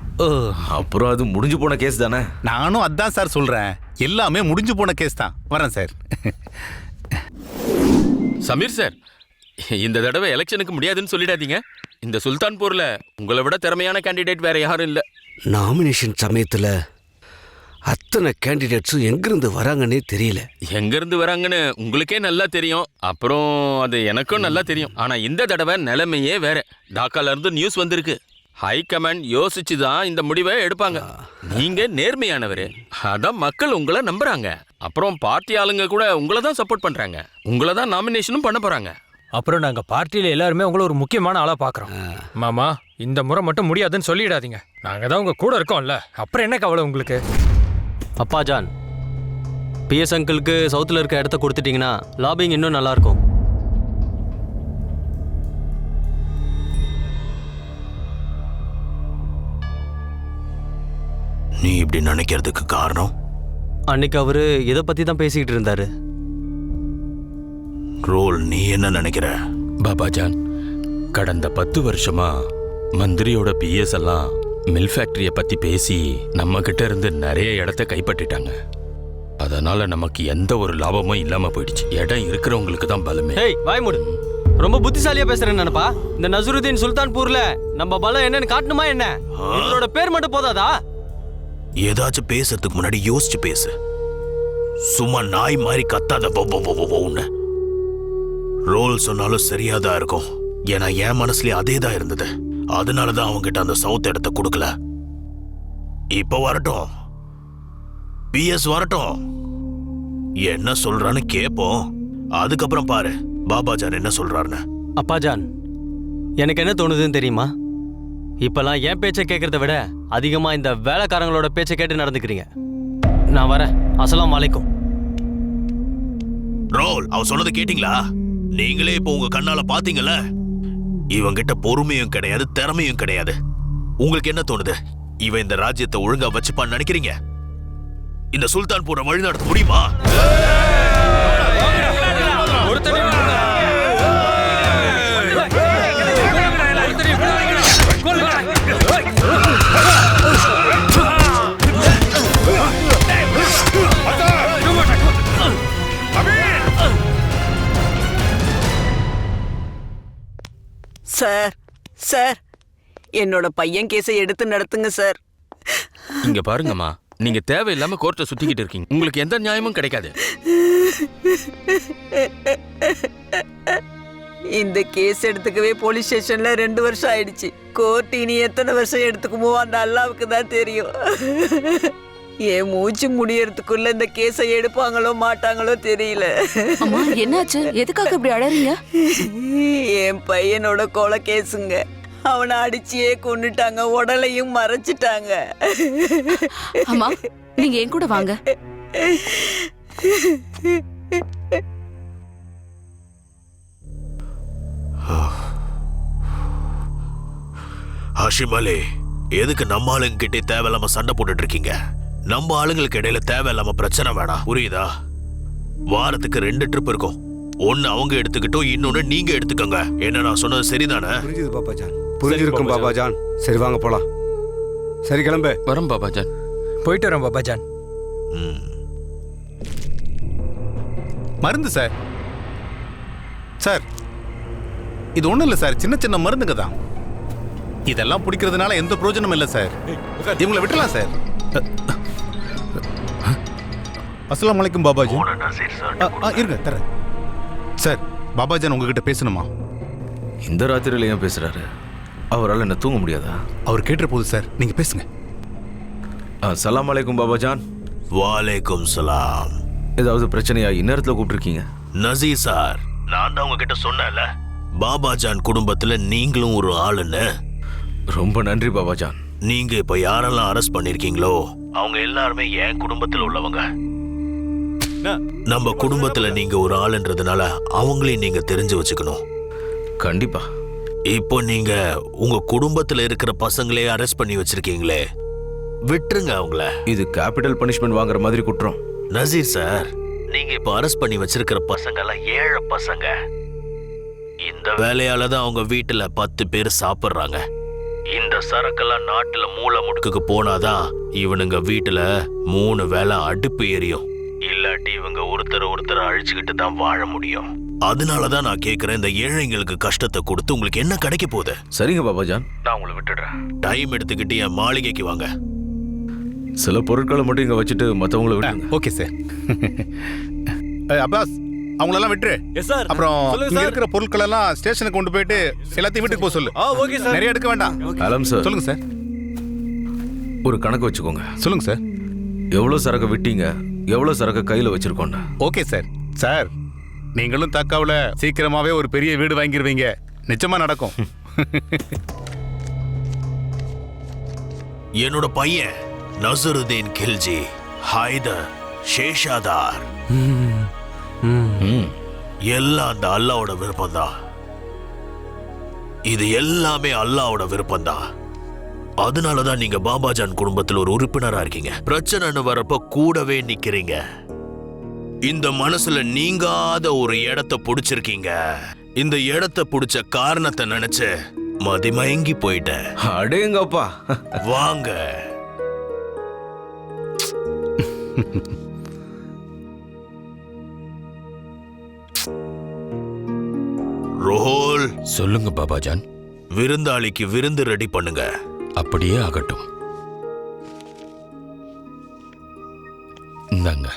அப்புறம் அது முடிஞ்சு போன கேஸ் தானே. நானும் அதான் சார் சொல்றேன். எல்லாமே முடிஞ்சு போன கேஸ் தான். வரேன் சார். சமீர் சார், இந்த தடவை எலெக்ஷனுக்கு முடியாதுன்னு சொல்லிடாதீங்க. இந்த சுல்தான்பூர்ல உங்களை விட திறமையான கேண்டிடேட் வேற யாரும் இல்ல. நாமினேஷன் சமயத்துல அத்தனை கேண்டிடேட்ஸும் எங்கிருந்து வராங்கன்னே தெரியல. எங்கிருந்து வராங்கன்னு உங்களுக்கே நல்லா தெரியும், அப்புறம் அது எனக்கும் நல்லா தெரியும். ஆனா இந்த தடவை நிலைமையே வேற. டாக்கால இருந்து நியூஸ் வந்திருக்கு. ஹை கமாண்ட் யோசிச்சு தான் இந்த முடிவை எடுப்பாங்க. நீங்க நேர்மையானவரு, அதான் மக்கள் உங்களை நம்புறாங்க. அப்புறம் பார்ட்டி ஆளுங்க கூட உங்களை தான் சப்போர்ட் பண்றாங்க. உங்களை தான் நாமினேஷனும் பண்ண போறாங்க. அப்புறம் நாங்க பார்ட்டியில எல்லாருமே உங்களை ஒரு முக்கியமான ஆளா பாக்குறோம். மாமா, இந்த முறை மட்டும் முடியாதுன்னு சொல்லிடாதீங்க. நாங்க தான் உங்க கூட இருக்கோம்ல, அப்புறம் என்ன கவலை உங்களுக்கு? அப்பா ஜான், பிஎஸ் அங்கிளுக்கு சவுத்தில் இருக்க இடத்த கொடுத்துட்டீங்கன்னா லாபிங் இன்னும் நல்லா இருக்கும். நீ இப்படி நினைக்கிறதுக்கு காரணம்? அன்னைக்கு அவரு எதை பத்தி தான் பேசிக்கிட்டு இருந்தாரு. ரோல், நீ என்ன நினைக்கிற? பாபாஜான், கடந்த 10 வருஷமா மந்திரியோட பிஎஸ் எல்லாம் மில் ஃபேக்டரிய பத்தி பேசி நம்ம கிட்ட இருந்து நிறைய இடத்த கைப்பற்றிட்டாங்க. அதனால நமக்கு எந்த ஒரு லாபமும் இல்லாம போயிடுச்சு. இடம் இருக்கிறவங்களுக்கு தான் பலமே. ஏய் வாய் மூடு. ரொம்ப புத்திசாலியா பேசுறேன் நினைப்பா. இந்த நசுருதீன் சுல்தான்பூர்ல நம்ம பலம் என்னன்னு காட்டணுமா என்ன? இவரோட பேர் மட்டும் போதாதா? ஏதாச்சும் பேசுறதுக்கு முன்னாடி யோசிச்சு பேசு. சும்மா நாய் மாதிரி கத்தாத. ஒன்னு ரோல் சொன்னாலும் சரியாதான் இருக்கும். ஏன்னா என் மனசுலயே அதே தான் இருந்தது. அதனாலதான் அவங்கிட்ட அந்த சவுத் இடத்த கொடுக்கல. இப்ப வரட்டும், பிஎஸ் வரட்டும், என்ன சொல்றான்னு கேப்போம். அதுக்கப்புறம் பாரு பாபாஜான் என்ன சொல்றாருன்னு. அப்பாஜான், எனக்கு என்ன தோணுதுன்னு தெரியுமா? இப்பெல்லாம் என் பேச்சை கேட்கறத விட அதிகமா இந்த வேலைக்காரங்களோட பேச்சை கேட்டு நடந்துக்கிறீங்க. நான் வரேன். அஸ்ஸலாமு அலைக்கும். ரோல், அவ சொன்னது கேட்டீங்களா? நீங்களே இப்போ உங்க கண்ணால பாத்தீங்கல்ல, இவங்கிட்ட பொறுமையும் கிடையாது, திறமையும் கிடையாது. உங்களுக்கு என்ன தோணுது? இவன் இந்த ராஜ்யத்தை ஒழுங்கா வச்சுப்பான்னு நினைக்கிறீங்க? இந்த சுல்தான்பூரை வழிநடத்த முடியுமா? சார் சார், என்னோட பையன் கேஸை எடுத்து நடத்துங்க சார். இங்க பாருங்கம்மா, நீங்க தேவையில்லாம கோர்ட்டை சுத்திக்கிட்டு இருக்கீங்க. உங்களுக்கு எந்த நியாயமும் கிடைக்காது. இந்த கேஸ் எடுத்துக்கவே போலீஸ் ஸ்டேஷன்ல 2 வருஷம் ஆயிடுச்சு. கோர்ட் இனி எத்தனை வருஷம் எடுத்துக்குமோ அந்த அல்லாவுக்கு தான் தெரியும். என் மூச்சு முடியறதுக்குள்ள இந்த கேஸை எடுப்பாங்களோ மாட்டாங்களோ தெரியல. அம்மா என்னாச்சு? எதுக்காக இப்படி அழறீங்க? என் பையனோட கொலை கேஸுங்க. அவனை அடிச்சியே கொன்னுட்டாங்க, உடலையும் மறைச்சிட்டாங்க. அம்மா நீங்க என் கூட வாங்க. ஹஷிம் அலி, எதுக்கு நம்ம ஆளுங்க கிட்டே தேவையில்லாம சண்டை போட்டுட்டு இருக்கீங்க? நம்ம ஆளுங்களுக்கு இடையில தேவையில்லாம பிரச்சனை வேணாம், புரியுதா? வாரத்துக்கு 2 ட்ரிப் இருக்கும். ஒன்னு அவங்க எடுத்துக்கிட்டோம், இன்னொன்னு நீங்க எடுத்துக்கோங்க. என்ன நான் சொன்னது சரிதானே? புரிஞ்சுது பாபாஜான், புரிஞ்சிருக்கும் பாபாஜான். சரி வாங்க போலாம். சரி கிளம்பு. வரோம் பாபாஜான். போயிட்டு வரோம் பாபாஜான். மருந்து சார். சார், இது ஒண்ணும் இல்லை சார், சின்ன சின்ன மருந்துங்க தான். இதெல்லாம் பிடிக்கிறதுனால எந்த பிரயோஜனமும் இல்லை சார். இவங்களை விட்டுலாம் சார். அஸ்ஸலாமு அலைக்கும் பாபாஜி. இருங்க தரேன். சார், பாபாஜான் உங்ககிட்ட பேசணுமா? இந்த ராத்திரியில ஏன் பேசுறாரு? அவரால் என்ன தூங்க முடியாதா? அவர் கேட்டுற போது சார், நீங்க பேசுங்க. சலாம் அலைக்கும் பாபாஜான். வாலேக்கும் சலாம். ஏதாவது பிரச்சனையா இந்நேரத்தில் கூப்பிட்டுருக்கீங்க? நசீர் சார், நான் தான் உங்ககிட்ட சொன்னேன்ல, பாபாஜான் குடும்பத்துல நீங்களும் ஒரு ஆளுன்னு. ரொம்ப நன்றி பாபாஜான். நீங்க இப்ப யாரெல்லாம் அரெஸ்ட் பண்ணிருக்கீங்களோ அவங்க எல்லாருமே என் குடும்பத்துல உள்ளவங்க. நம்ம குடும்பத்துல நீங்க ஒரு ஆளுன்றதுனால அவங்களையும் நீங்க தெரிஞ்சு வச்சுக்கணும். கண்டிப்பா. இப்போ நீங்க உங்க குடும்பத்துல இருக்கிற பசங்களே அரெஸ்ட் பண்ணி வச்சிருக்கீங்களே, விட்டுருங்க அவங்கள. இது கேபிட்டல் பனிஷ்மெண்ட் வாங்குற மாதிரி குற்றம். நசீர் சார், நீங்க இப்ப அரெஸ்ட் பண்ணி வச்சிருக்கிற பசங்க எல்லாம் ஏழை பசங்க. இந்த வேலையால தான் அவங்க வீட்டுல 10 பேர் சாப்பிடுறாங்க. இந்த சரக்கெல்லாம் நாட்டுல மூல முடுக்குக்கு போனாதான் இவனுங்க வீட்டுல 3 வேளை அடுப்பு எரியும். இல்லாட்டி இவங்க ஒருத்தர் அழிச்சுக்கிட்டு தான் வாழ முடியும். அதனாலதான் நான் கேக்குறேன், இந்த ஏழைங்களுக்கு கஷ்டத்தை கொடுத்து உங்களுக்கு என்ன கிடைக்க போகுது? சரிங்க பாபாஜான், நான் உங்களை விட்டுடுறேன். டைம் எடுத்துக்கிட்டு என் மாளிகைக்கு வாங்க. சில பொருட்களை மட்டும் இங்க வச்சுட்டு மத்தவங்களை விட்டுருங்க. Okay sir. அப்பாஸ், அவங்களெல்லாம் விட்டுரு. அப்புறம் இங்க இருக்கிற பொருட்கள் எல்லாம் ஸ்டேஷனுக்கு கொண்டு போயிட்டு எல்லாத்தையும் வீட்டுக்கு போக சொல்லு. Okay sir. நிறைய எடுக்க வேண்டாம். அலம் சார், சொல்லுங்க சார். ஒரு கணக்கு வச்சுக்கோங்க. சொல்லுங்க சார். எவ்வளவு சரக்கு விட்டீங்க, எவ்வளவு சரக்கு கையில வச்சிருக்கோண்டா. Okay sir. சார், நீங்களும் தக்காவுல சீக்கிரமாவே ஒரு பெரிய வீடு வாங்கிடுவீங்க. நிச்சயமா நடக்கும். என்னோட பையன் நசருதீன் கில்ஜி, ஹைதர், ஷேஷாதார் எல்லாம் அந்த அல்லாவோட விருப்பம்தான். இது எல்லாமே அல்லாவோட விருப்பம்தான். அதனாலதான் நீங்க பாபாஜான் குடும்பத்தில் ஒரு உறுப்பினரா இருக்கீங்க. பிரச்சனைன்னு வரப்ப கூடவே நிக்கிறீங்க. இந்த மனசுல நீங்காத ஒரு இடத்தை புடிச்சிருக்கீங்க. இந்த இடத்தை புடிச்ச காரணத்தை நினைச்சு மதிமயங்கி போயிட்டேன். அடேங்கப்பா. வாங்க. சொல்லுங்க பாபாஜான். விருந்தாளிக்கு விருந்து ரெடி பண்ணுங்க. அப்படியே ஆகட்டும். இந்தாங்க.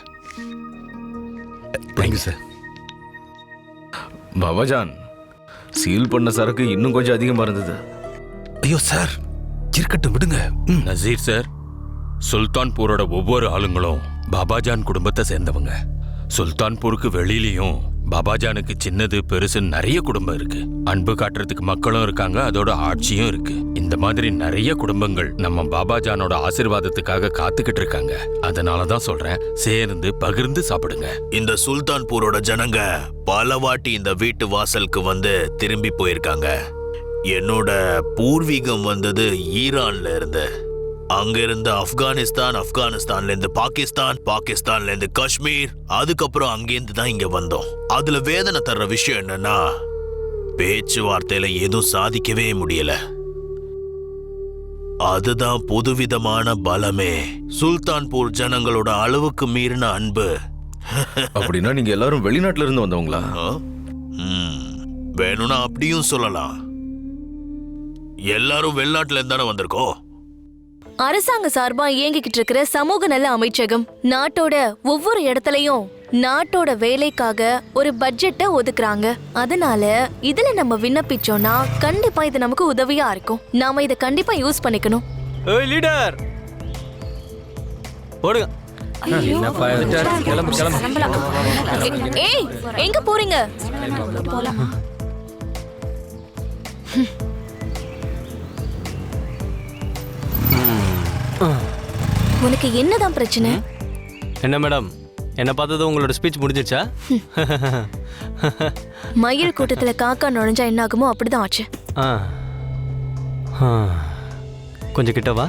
Thank you sir. பாபாஜான், சீல் பண்ண சரக்கு இன்னும் கொஞ்சம் அதிகமா இருந்தது. ஐயோ சார், இருக்கட்டும் விடுங்க. நசீர் சார், சுல்தான்பூரோட ஒவ்வொரு ஆளுங்களும் பாபாஜான் குடும்பத்தை சேர்ந்தவங்க. சுல்தான்பூருக்கு வெளியிலயும் பாபாஜானுக்கு சின்னது பெருசு நிறைய குடும்பம் இருக்கு. அன்பு காட்டுறதுக்கு மக்களும் இருக்காங்க, அதோட ஆட்சியும் இருக்கு. இந்த மாதிரி நிறைய குடும்பங்கள் நம்ம பாபாஜானோட ஆசீர்வாதத்துக்காக காத்துக்கிட்டு இருக்காங்க. அதனாலதான் சொல்றேன், சேர்ந்து பகிர்ந்து சாப்பிடுங்க. இந்த சுல்தான்பூரோட ஜனங்க பல வாட்டி இந்த வீட்டு வாசலுக்கு வந்து திரும்பி போயிருக்காங்க. என்னோட பூர்வீகம் வந்தது ஈரான்ல இருந்து. அங்க இருந்து ஆப்கானிஸ்தான்ல இருந்து பாகிஸ்தான்ல இருந்து காஷ்மீர், அதுக்கப்புறம் அங்கேருந்து தான் இங்க வந்தோம். அதுல வேதனை தர்ற விஷயம் என்னன்னா, பேச்சுவார்த்தையில எதுவும் சாதிக்கவே முடியல. அதுதான் புதுவிதமான பலமே. சுல்தான்பூர் ஜனங்களோட அளவுக்கு மீறின அன்பு. அப்படின்னா நீங்க எல்லாரும் வெளிநாட்டுல இருந்து வந்தவங்களா? வேணும்னா அப்படியும் சொல்லலாம். எல்லாரும் வெளிநாட்டுல இருந்தானே வந்திருக்கோம். அரசாங்க சார்பா இயங்கிக்கிட்டு இருக்கிற சமூக நல அமைச்சகம் நாட்டோட ஒவ்வொரு இடத்துலயும் நாட்டோட வேலைக்காக ஒரு பட்ஜெட்டை ஒதுக்குறாங்க. அதனால இதுல நம்ம விண்ணப்பிச்சோம்னா கண்டிப்பா இது நமக்கு உதவியா இருக்கும். நாம இதை கண்டிப்பா யூஸ் பண்ணிக்கணும். ஏய் லீடர், போடுங்க. என்னப்பா வந்துட்டார்? கிளம்பு. ஏய், எங்க போறீங்க? உனக்கு என்னதான் பிரச்சனை? என்ன மேடம், என்ன பார்த்தது உங்களோட ஸ்பீச் முடிஞ்சிருச்சா? மயில் கூட்டத்துல காக்கா நுழைஞ்சா என்ன ஆகுமோ அப்படிதான் ஆச்சு. கொஞ்சம் கிட்டவா.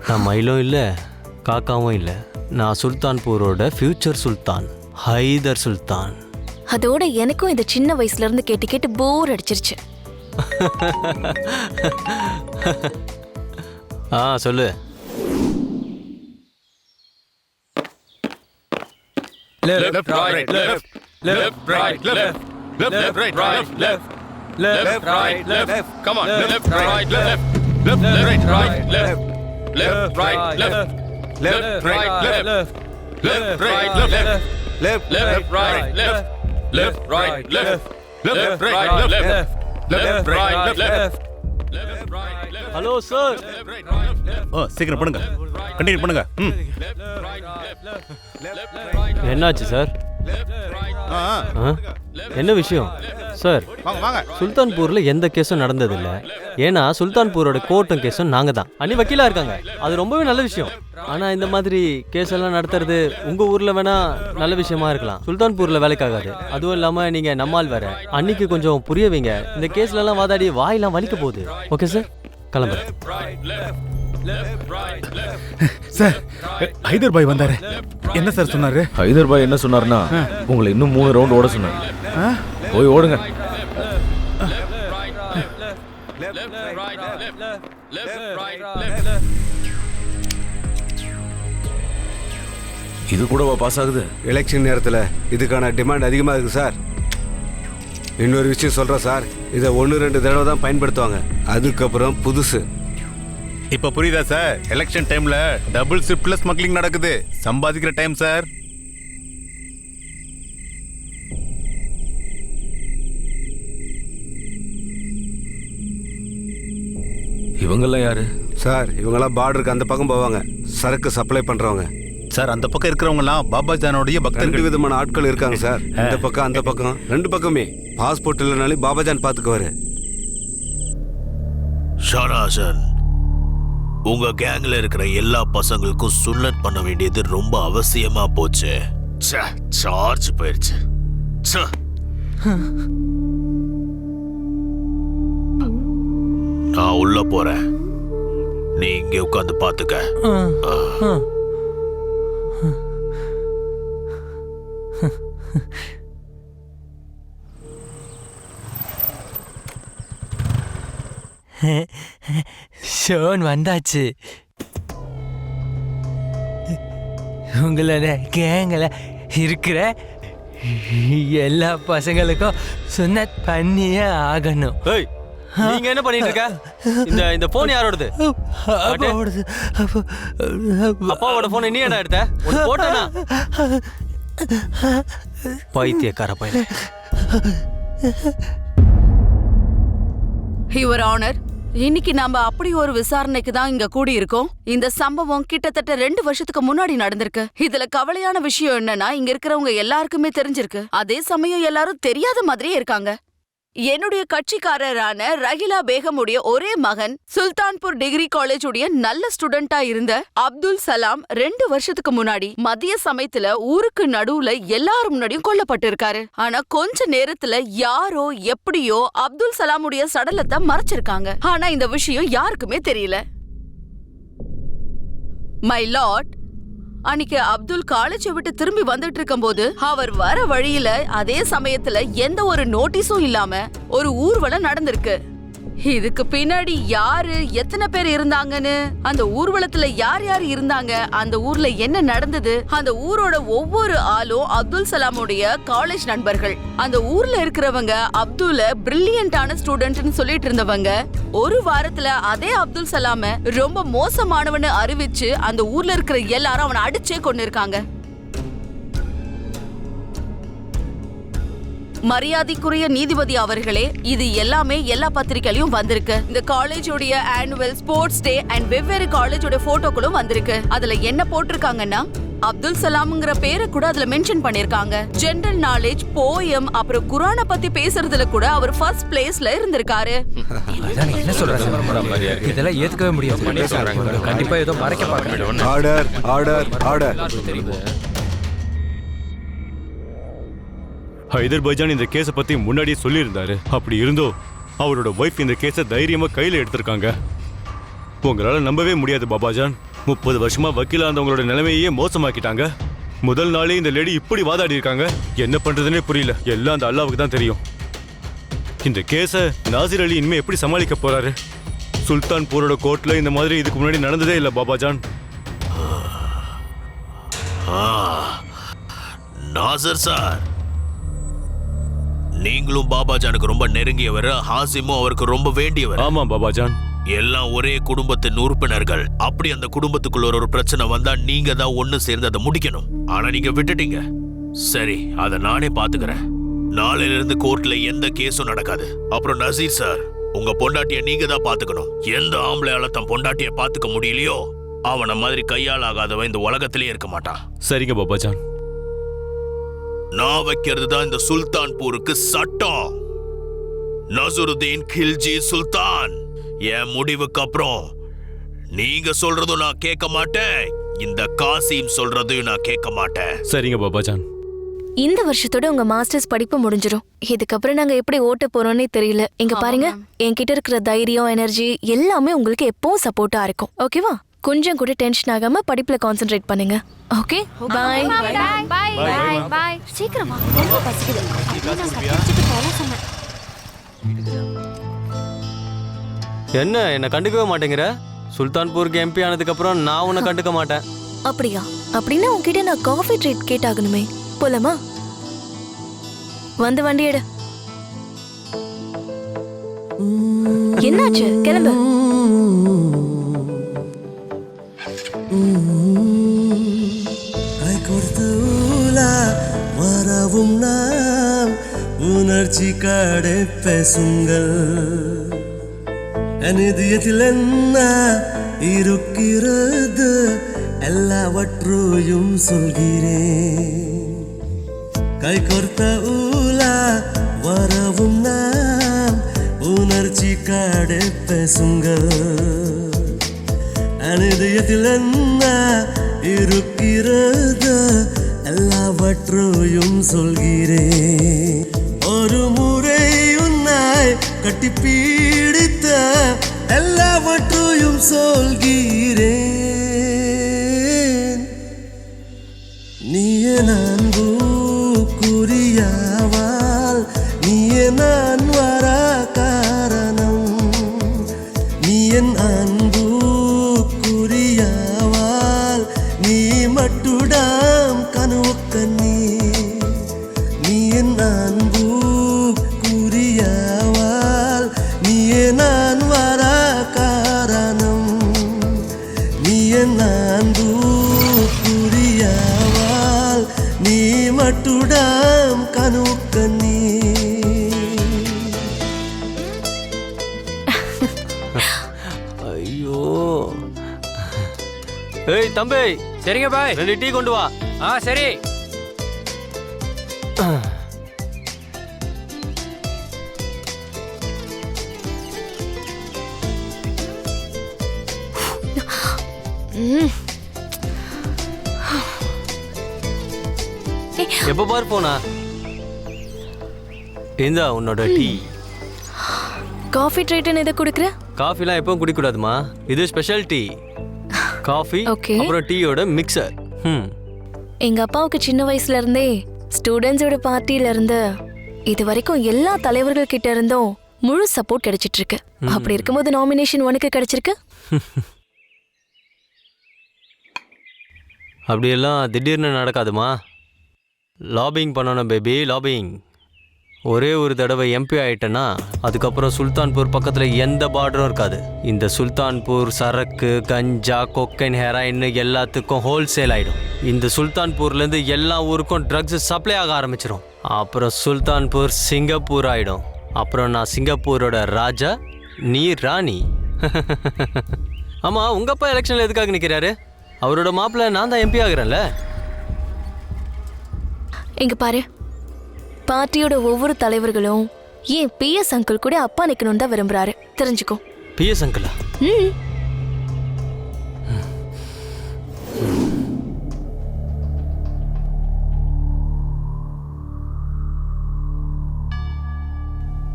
நான் மயிலும் இல்லை, காக்காவும் இல்லை. நான் சுல்தான்பூரோட ஃபியூச்சர் சுல்தான், ஹைதர் சுல்தான். அதோட எனக்கும் இந்த சின்ன வயசுல இருந்து கேட்டு கேட்டு போர் அடிச்சிருச்சு. சொல்லு. Left right left left right left left right left left right left. Come on, left right left left right left left right left left right left left right left left right left left right left left right left left right left. Hello sir. சீக்கிரம் பண்ணுங்க, continue பண்ணுங்க. என்னாச்சு sir? என்ன விஷயம் sir? சுல்தான்பூர்ல எந்த கேஸும் நடந்ததில்லை. ஏன்னா சுல்தான்பூரோட கோர்ட்டும் கேஸும் நாங்க தான். அன்னி வக்கீலா இருக்காங்க, அது ரொம்பவே நல்ல விஷயம். ஆனா இந்த மாதிரி கேஸ் எல்லாம் நடத்துறது உங்க ஊர்ல வேணா நல்ல விஷயமா இருக்கலாம், சுல்தான்பூர்ல வேலைக்காகாது. அதுவும் இல்லாம நீங்க நம்மால் வேற. அன்னைக்கு கொஞ்சம் புரிய வைங்க. இந்த கேஸ்ல எல்லாம் வாதாடி வாயெல்லாம் வலிக்க போகுது. ஓகே சார், கிளம்புறேன். சார், ஹைதர் பாய் வந்தாரு. என்ன சார் சொன்னாரு? ஹைதர் பாய் என்ன சொன்னார்னா, உங்களை இன்னும் 3 ரவுண்ட் ஓட சொன்னார். போய் ஓடுங்க. இது கூடவா பாஸ் ஆகுது? எலெக்ஷன் நேரத்தில் இதுக்கான டிமாண்ட் அதிகமாக இருக்குது சார். இன்னொரு விஷயம் சொல்கிறேன் சார், இதை 1-2 தடவை தான் பயன்படுத்துவாங்க, அதுக்கப்புறம் புதுசு. இப்ப புரியுதா சார்? எலெக்ஷன் டைம்ல டபுள் ஷிஃப்ட்ல ஸ்மக்லிங் நடக்குது. சம்பாதிக்கிற டைம் சார். இவங்கெல்லாம் யாரு சார்? இவங்கெல்லாம் பார்டருக்கு அந்த பக்கம் போவாங்க, சரக்கு சப்ளை பண்றவங்க சார். அந்த பக்கம் இருக்கிறவங்கலாம் பாபாஜானோடைய பக்தர்கள். 2 விதமான ஆட்கள் இருக்காங்க சார். இந்த பக்கம் அந்த பக்கம், 2 பக்கமே. பாஸ்போர்ட் இல்லைனாலும் பாபாஜான் பாத்துக்குவாரு. ஷாராசன், உங்க கேங்ல இருக்கிற எல்லா பசங்களுக்கும் சுன்னத் பண்ண வேண்டியது ரொம்ப அவசியமா போச்சு. சார்ஜ் போயிடுச்சு. நான் உள்ள போறேன், நீ இங்க உட்காந்து பாத்துக்க. ஷோன் வந்தாச்சு. உங்களோட கேங்கில் இருக்கிற எல்லா பசங்களுக்கும் சுன்னத் பண்ணியே ஆகணும். ஏய், நீங்க என்ன பண்ணிட்டு இருக்க? இந்த போன் யாரோடது? அப்பாவோடது. அப்பாவோட போன் நீ என்ன எடுத்த? உன் போட்டனா? பைத்தியக்கார பையன். யுவர் ஆனர், இன்னைக்கு நாம அப்படி ஒரு விசாரணைக்கு தான் இங்க கூடி இருக்கோம். இந்த சம்பவம் கிட்டத்தட்ட 2 வருஷத்துக்கு முன்னாடி நடந்திருக்கு. இதுல கவலையான விஷயம் என்னன்னா, இங்க இருக்கிறவங்க எல்லாருக்குமே தெரிஞ்சிருக்கு. அதே சமயம் எல்லாரும் தெரியாத மாதிரியே இருக்காங்க. என்னுடைய கட்சிக்காரரான ரஹிலா பேகமுடைய ஒரே மகன் சுல்தான்பூர் டிகிரி காலேஜ் உடைய நல்ல ஸ்டூடெண்டா இருந்த அப்துல் சலாம் 2 வருஷத்துக்கு முன்னாடி மதிய சமயத்துல ஊருக்கு நடுவுல எல்லாரும் முன்னாடியும் கொல்லப்பட்டு இருக்காரு. ஆனா கொஞ்ச நேரத்துல யாரோ எப்படியோ அப்துல் சலாமுடைய சடலத்தை மறைச்சிருக்காங்க. ஆனா இந்த விஷயம் யாருக்குமே தெரியல. மை லார்ட், அன்னைக்கு அப்துல் காலேஜை விட்டு திரும்பி வந்துட்டு இருக்கும் போது அவர் வர வழியில அதே சமயத்துல எந்த ஒரு நோட்டீஸும் இல்லாம ஒரு ஊர்வலம் நடந்திருக்கு. இதுக்கு பின்னாடி யாரு எத்தனை பேர் இருந்தாங்கன்னு, அந்த ஊர்வலத்துல யார் யார் இருந்தாங்க, அந்த ஊர்ல என்ன நடந்தது, அந்த ஊரோட ஒவ்வொரு ஆளும் அப்துல் சலாமுடைய காலேஜ் நண்பர்கள். அந்த ஊர்ல இருக்கிறவங்க அப்துல்ல பிரில்லியண்டான ஸ்டூடெண்ட்னு சொல்லிட்டு இருந்தவங்க ஒரு வாரத்துல அதே அப்துல் சலாம ரொம்ப மோசமானவன்னு அறிவிச்சு அந்த ஊர்ல இருக்கிற எல்லாரும் அவனை அடிச்சே கொண்டிருக்காங்க. மரியாதைக்குரிய நீதிபதி அவர்களே, இது எல்லாமே எல்லா பத்திரிகையிலும் வந்திருக்கு. இந்த காலேஜோட ஆனுவல் ஸ்போர்ட்ஸ் டே அண்ட் வெவ்வேறு காலேஜோட போட்டோக்களும் வந்திருக்கு. அதுல என்ன போட்டிருக்காங்கன்னா, அப்துல் சலாம்ங்கிற பேரை கூட அதுல மென்ஷன் பண்ணிருக்காங்க. ஜெனரல் நாலேஜ், போயம், அப்புறம் குரானை பத்தி பேசுறதுல கூட அவர் ஃபர்ஸ்ட் பிளேஸ்ல இருந்திருக்காரு. என்ன சொல்றாங்க? இதெல்லாம் ஏத்துக்கவே முடியாது. கண்டிப்பா ஏதோ மறைக்க பார்க்கணும். Order order order. ஹைதர்பைஜான் இந்த கேஸை பத்தி முன்னாடியே சொல்லியிருந்தாரு. அப்படி இருந்தோ அவரோட ஒய்ஃப் இந்த கேஸை தைரியமா கையில எடுத்திருக்காங்க. உங்களால நம்பவே முடியாது பாபாஜான். 30 வருஷமா வக்கீலா இருந்தவங்களோட நிலைமையே மோசமாக்கிட்டாங்க. முதல் நாளே இந்த லேடி இப்படி வாதாடி இருக்காங்க. என்ன பண்றதுன்னே புரியல. எல்லாம் அந்த அல்லாவுக்கு தான் தெரியும். இந்த கேஸை நாசிர் அலி இனிமே எப்படி சமாளிக்க போறாரு? சுல்தான்பூரோட கோர்ட்ல இந்த மாதிரி இதுக்கு முன்னாடி நடந்ததே இல்லை பாபாஜான். நாசர் சார், நீங்களும் பாபாஜானுக்கு ரொம்ப நெருங்கியவர், ஹாசிமும் அவருக்கு ரொம்ப வேண்டியவர். ஆமா பாபாஜான், எல்லாம் ஒரே குடும்பத்தின் உறுப்பினர்கள். அப்படி அந்த குடும்பத்துக்குள்ள ஒரு பிரச்சனை வந்தா நீங்க தான் ஒண்ணு சேர்ந்து அதை முடிக்கணும். ஆனா நீங்க விட்டுட்டீங்க. சரி, அதை நானே பாத்துக்கிறேன். நாளையில இருந்து கோர்ட்ல எந்த கேஸும் நடக்காது. அப்புறம் நசீர் சார், உங்க பொண்டாட்டிய நீங்க தான் பாத்துக்கணும். எந்த ஆம்பளையால தன் பொண்டாட்டிய பாத்துக்க முடியலையோ அவன மாதிரி கையால் ஆகாதவன் இந்த உலகத்திலே இருக்க மாட்டான். சரிங்க பாபாஜான். நான் வைக்கிறது தான் இந்த சுல்தான்பூருக்கு சட்டம். நசுருதீன் கில்ஜி சுல்தான். என் முடிவுக்கு அப்புறம் நீங்க சொல்றதும் நான் கேட்க மாட்டேன், இந்த காசிம் சொல்றதையும் நான் கேட்க மாட்டேன். சரிங்க பாபாஜான். இந்த வருஷத்தோட உங்க மாஸ்டர்ஸ் படிப்பு முடிஞ்சிரும். இதுக்கப்புறம் நாங்க எப்படி ஓட்ட போறோம்னே தெரியல. இங்க பாருங்க, என்கிட்ட இருக்கிற தைரியம், எனர்ஜி எல்லாமே உங்களுக்கு எப்பவும் சப்போர்ட்டா இருக்கும். ஓகேவா? கொஞ்சம் கூட டென்ஷன் ஆகாம படிப்புல கான்சென்ட்ரேட் பண்ணுங்க. Okay, bye bye bye bye. சீக்கிரமா ரொம்ப பசிக்குது. நான் சாப்பிட்டுட்டு போலாம் சொன்னேன். என்ன கண்டுக்கவே மாட்டேங்கிற? சுல்தான்பூருக்கு எம்பி ஆனதுக்கு அப்புறம் நான் உன்னை கண்டுக்க மாட்டேன். அப்படியா? அப்படின்னா உன்கிட்ட நான் காஃபி ட்ரீட் கேட்டாகணுமே. போலாமா? வந்து வண்டி எடு. என்னாச்சு? கிளம்பு. வரவும் நாம் உணர்ச்சி காடே பேசுங்கள். என் இதயத்தில் என்ன இருக்கிறது எல்லாவற்றையும் சொல்கிறேன். கை கோர்த்த ஊலா வரவும் நாம் உணர்ச்சி காடே பேசுங்கள். என் இதயத்தில் என்ன இருக்கிறது எல்லாவற்றையும் சொல்கிறேன். ஒரு முறை உன்னை கட்டி பீடித்த எல்லாவற்றையும் சொல்கிறேன். நீயே நான் குறியாவால், நீயே நான் வர காரணம். நீ என் அன்பு குறியாவால், நீ மட்டுடாம் கனவு கண்ணி. நீ என் அன்பு புரியாவால் நீ மட்டுடாம் கனவு கண்ணீ ஐயோ ஏய் தம்பி, சரிங்க பாய். 2 டீ கொண்டு வா. சரி. எப்ப பாரு போனா இந்தா உன்னோட டீ. காஃபி ட்ரீட்னு எதை கொடுக்குற? காஃபிலாம் எப்பவும் குடிக்க கூடாதுமா, இது ஸ்பெஷல் டீ. Coffee Okay. அப்புறம் டீயோட மிக்சர். எங்க அப்பாவுக்கு சின்ன வயசுல இருந்தே ஸ்டூடெண்ட்ஸோட பார்ட்டியில இருந்து இது வரைக்கும் எல்லா தலைவர்கள் கிட்ட இருந்தும் முழு சப்போர்ட் கிடைச்சிட்டு இருக்கு. அப்படி இருக்கும்போது நாமினேஷன் உனக்கு கிடைச்சிருக்கு. அப்படியெல்லாம் திடீர்னு நடக்காதுமா. லாபிங் பண்ணணும் பேபி, லாபிங். ஒரே ஒரு தடவை எம்பி ஆயிட்டேன்னா அதுக்கப்புறம் சுல்தான்பூர் பக்கத்தில் எந்த பார்டரும் இருக்காது. இந்த சுல்தான்பூர் சரக்கு, கஞ்சா, கொக்கைன், ஹெராயின் எல்லாத்துக்கும் ஹோல்சேல் ஆகிடும். இந்த சுல்தான்பூர்லேருந்து எல்லா ஊருக்கும் ட்ரக்ஸ் சப்ளை ஆக ஆரம்பிச்சிடும். அப்புறம் சுல்தான்பூர் சிங்கப்பூர் ஆகிடும். அப்புறம் நான் சிங்கப்பூரோட ராஜா, நீ ராணி. ஆமாம், உங்கள் அப்பா எலெக்ஷனில் எதுக்காக நிற்கிறாரு? அவரோட மாப்பிள்ளை நான் தான் எம்பி ஆகுறேன்ல. இங்க பாரு, பார்ட்டியோட ஒவ்வொரு தலைவர்களும் ஏன் பிஎஸ் அங்கிள் கூட அப்பா நிக்கணும்னு தான் விரும்புறாரு. தெரிஞ்சுக்கோ. பிஎஸ் அங்கிளா?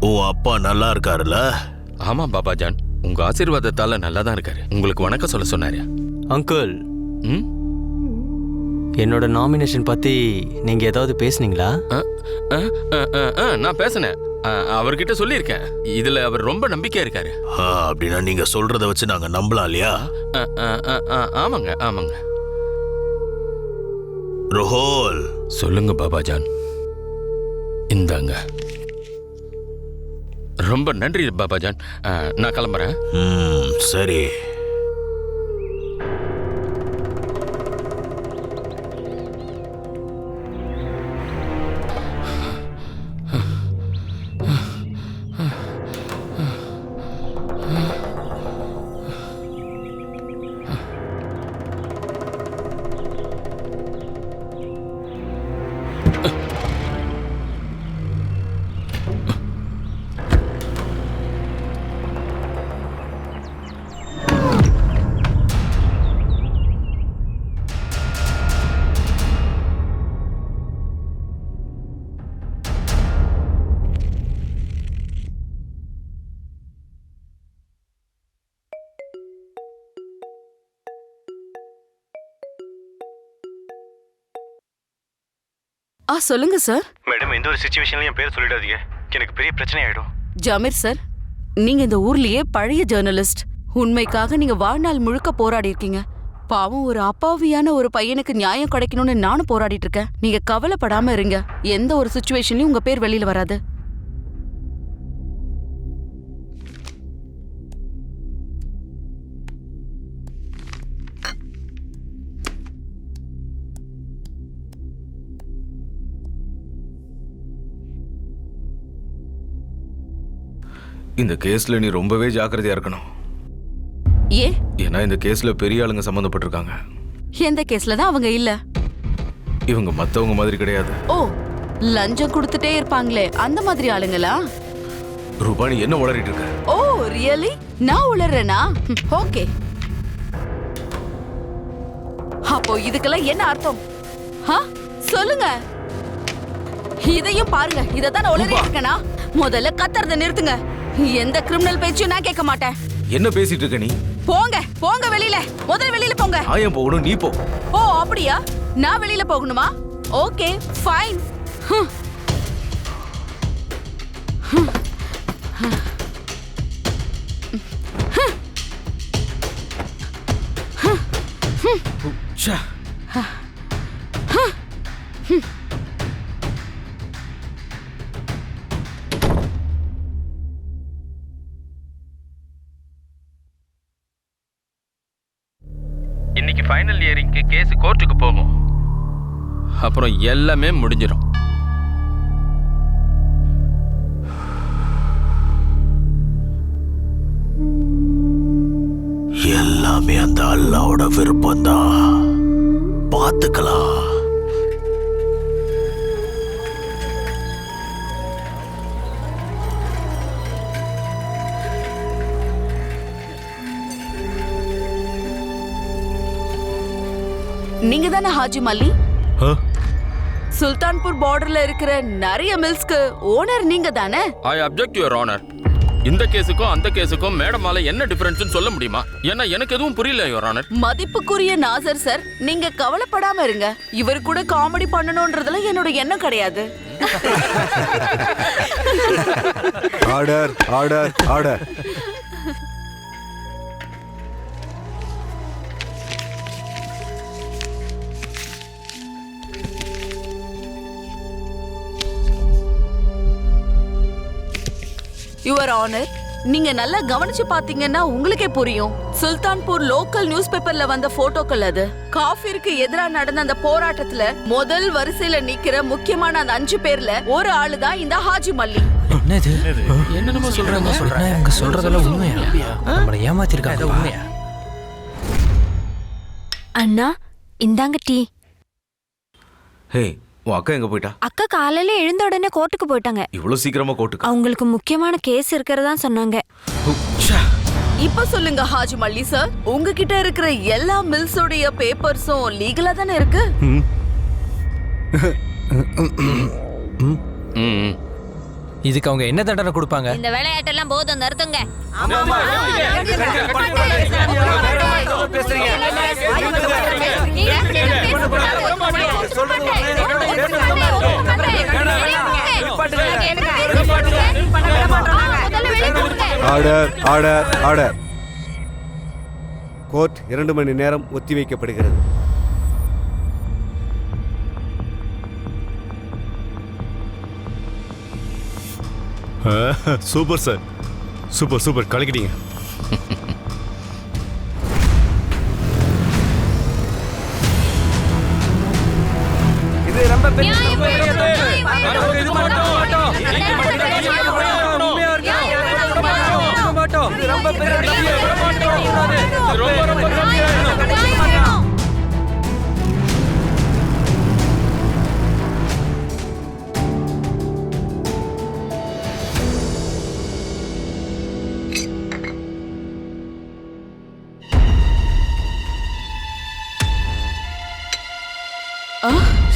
ஓ அப்பா நல்லா இருக்காருல்ல? ஆமா பாபாஜான், உங்க ஆசீர்வாதத்தால நல்லா தான் இருக்காரு. உங்களுக்கு வணக்கம் சொல்ல சொன்னாரு. அங்கிள், என்னோட நாமினேஷன் பத்தி நீங்க ஏதாவது பேசுனீங்களா? நான் பேசினேன், அவர்கிட்ட சொல்லியிருக்கேன். இதுல அவர் ரொம்ப நம்பிக்கையா இருக்காரு. அப்படின்னா நீங்க சொல்றத வச்சு நாங்க நம்பலாம் இல்லையா? ஆமாங்க ஆமாங்க. ரோஹோல், சொல்லுங்க பாபாஜான். இந்தாங்க. ரொம்ப நன்றி பாபாஜான், நான் கிளம்புறேன். சரி. சொல்லுங்க சார். மேடம், எந்த ஒரு சிச்சுவேஷன்லயும் என் பேர் சொல்லிடாதீங்க, எனக்கு பெரிய பிரச்சனை ஆயிடும். ஜமீர் சார், நீங்க இந்த ஊர்லயே பழைய ஜேர்னலிஸ்ட். உண்மைக்காக நீங்க வாழ்நாள் முழுக்க போராடி இருக்கீங்க. பாவம், ஒரு அப்பாவியான ஒரு பையனுக்கு நியாயம் கிடைக்கணும்னு நானும் போராடிட்டு இருக்கேன். நீங்க கவலைப்படாம இருங்க, எந்த ஒரு சிச்சுவேஷன்லயும் உங்க பேர் வெளியில வராது. இந்த கேஸ்ல நீ ரொம்பவே ஜாக்கிரதையா இருக்கணும். ஏன்னா இந்த கேஸ்ல பெரிய ஆளுங்க சம்பந்தப்பட்டிருக்காங்க. எந்த கேஸ்ல தான் அவங்க இல்ல? இவங்க மத்தவங்க மாதிரி கிடையாது. ஓ, லஞ்சம் கொடுத்துட்டே இருப்பாங்களே அந்த மாதிரி ஆளுங்களா? ரூபானி என்ன உளறிட்டு இருக்க? ஓ ரியலி? நான் உளறேனா? ஓகே. அப்போ இதுக்கெல்லாம் என்ன அர்த்தம்? சொல்லுங்க. இதையும் பாருங்க, இததான் நான் உளறி இருக்கேனா? முதல்ல கத்துறத நிறுத்துங்க. எந்த கிரிமினல் பேச்சும் நான் கேட்க மாட்டேன். என்ன பேசிட்டு இருக்க நீ? போங்க போங்க வெளியில. முதல்ல வெளியில போங்க. ஆயம் போகணும், நீ போ. ஓ அப்படியா? நான் வெளியில போகணுமா? Okay fine. இன்னைக்கு ஃபைனல் ஹியரிங்க்கு கேஸ் கோர்ட்டுக்கு போகும். அப்புறம் எல்லாமே முடிஞ்சிடும். எல்லாமே அந்த அல்லாவோட விருப்பம்தான். பார்த்துக்கலாம். நீங்க தானே ஹாஜி மல்லி? சுல்தான்பூர் பார்டர்ல இருக்கிற நிறைய மில்ஸ்க்கு ஓனர் நீங்க தானே? ஐ அப்ஜெக்ட் யுவர் ஆனர். இந்த கேஸுக்கும் அந்த கேஸுக்கும் மேடமால என்ன டிஃபரன்ஸ் சொல்ல முடியுமா? ஏன்னா எனக்கு எதுவும் புரியல யுவர் ஆனர். மதிப்புக்குரிய நாசர் சார், நீங்க கவலைப்படாம இருங்க. இவர் கூட காமெடி பண்ணணும்ன்றதுல என்னோட எண்ணம் கிடையாது. Order order order. Your honour, நீங்க நல்லா கவனிச்சு பாத்தீங்கன்னா உங்களுக்கே புரியும். சுல்தான்பூர் லோக்கல் நியூஸ் பேப்பர்ல வந்த போட்டோக்கள் அது. காஃபிருக்கு எதிரா நடந்த அந்த போராட்டத்துல முதல் வரிசையில நிக்கிற முக்கியமான அந்த 5 பேர்ல ஒரு ஆளு தான் இந்த ஹாஜி மல்லி. என்னது? என்னென்னமோ சொல்றாங்க. இவங்க சொல்றதெல்லாம் உண்மையா? நம்மள ஏமாத்திருக்காங்க. உண்மையா? அண்ணா இந்தாங்க டீ. ஹே, உன் அக்கா எங்க போயிட்டா? அக்கா காலையில எழுந்த உடனே கோர்ட்டுக்கு போயிட்டாங்க. இவ்வளவு சீக்கிரமா கோர்ட்டுக்கு? அவங்களுக்கு முக்கியமான கேஸ் இருக்கிறதா சொன்னாங்க. இப்ப சொல்லுங்க ஹாஜி மல்லி சார், உங்ககிட்ட இருக்கிற எல்லா மில்ஸோடைய பேப்பர்ஸும் லீகலா தானே இருக்கு? இதுக்கு அவங்க என்ன தண்டனை கொடுப்பாங்க? இந்த விளையாட்டெல்லாம் போதும், நிறுத்துங்க. Order order order. கோர்ட் 2 மணி நேரம் ஒத்திவைக்கப்படுகிறது. சூப்பர் சார், சூப்பர் சூப்பர், கலக்கிட்டீங்க. இது ரொம்ப பெரிய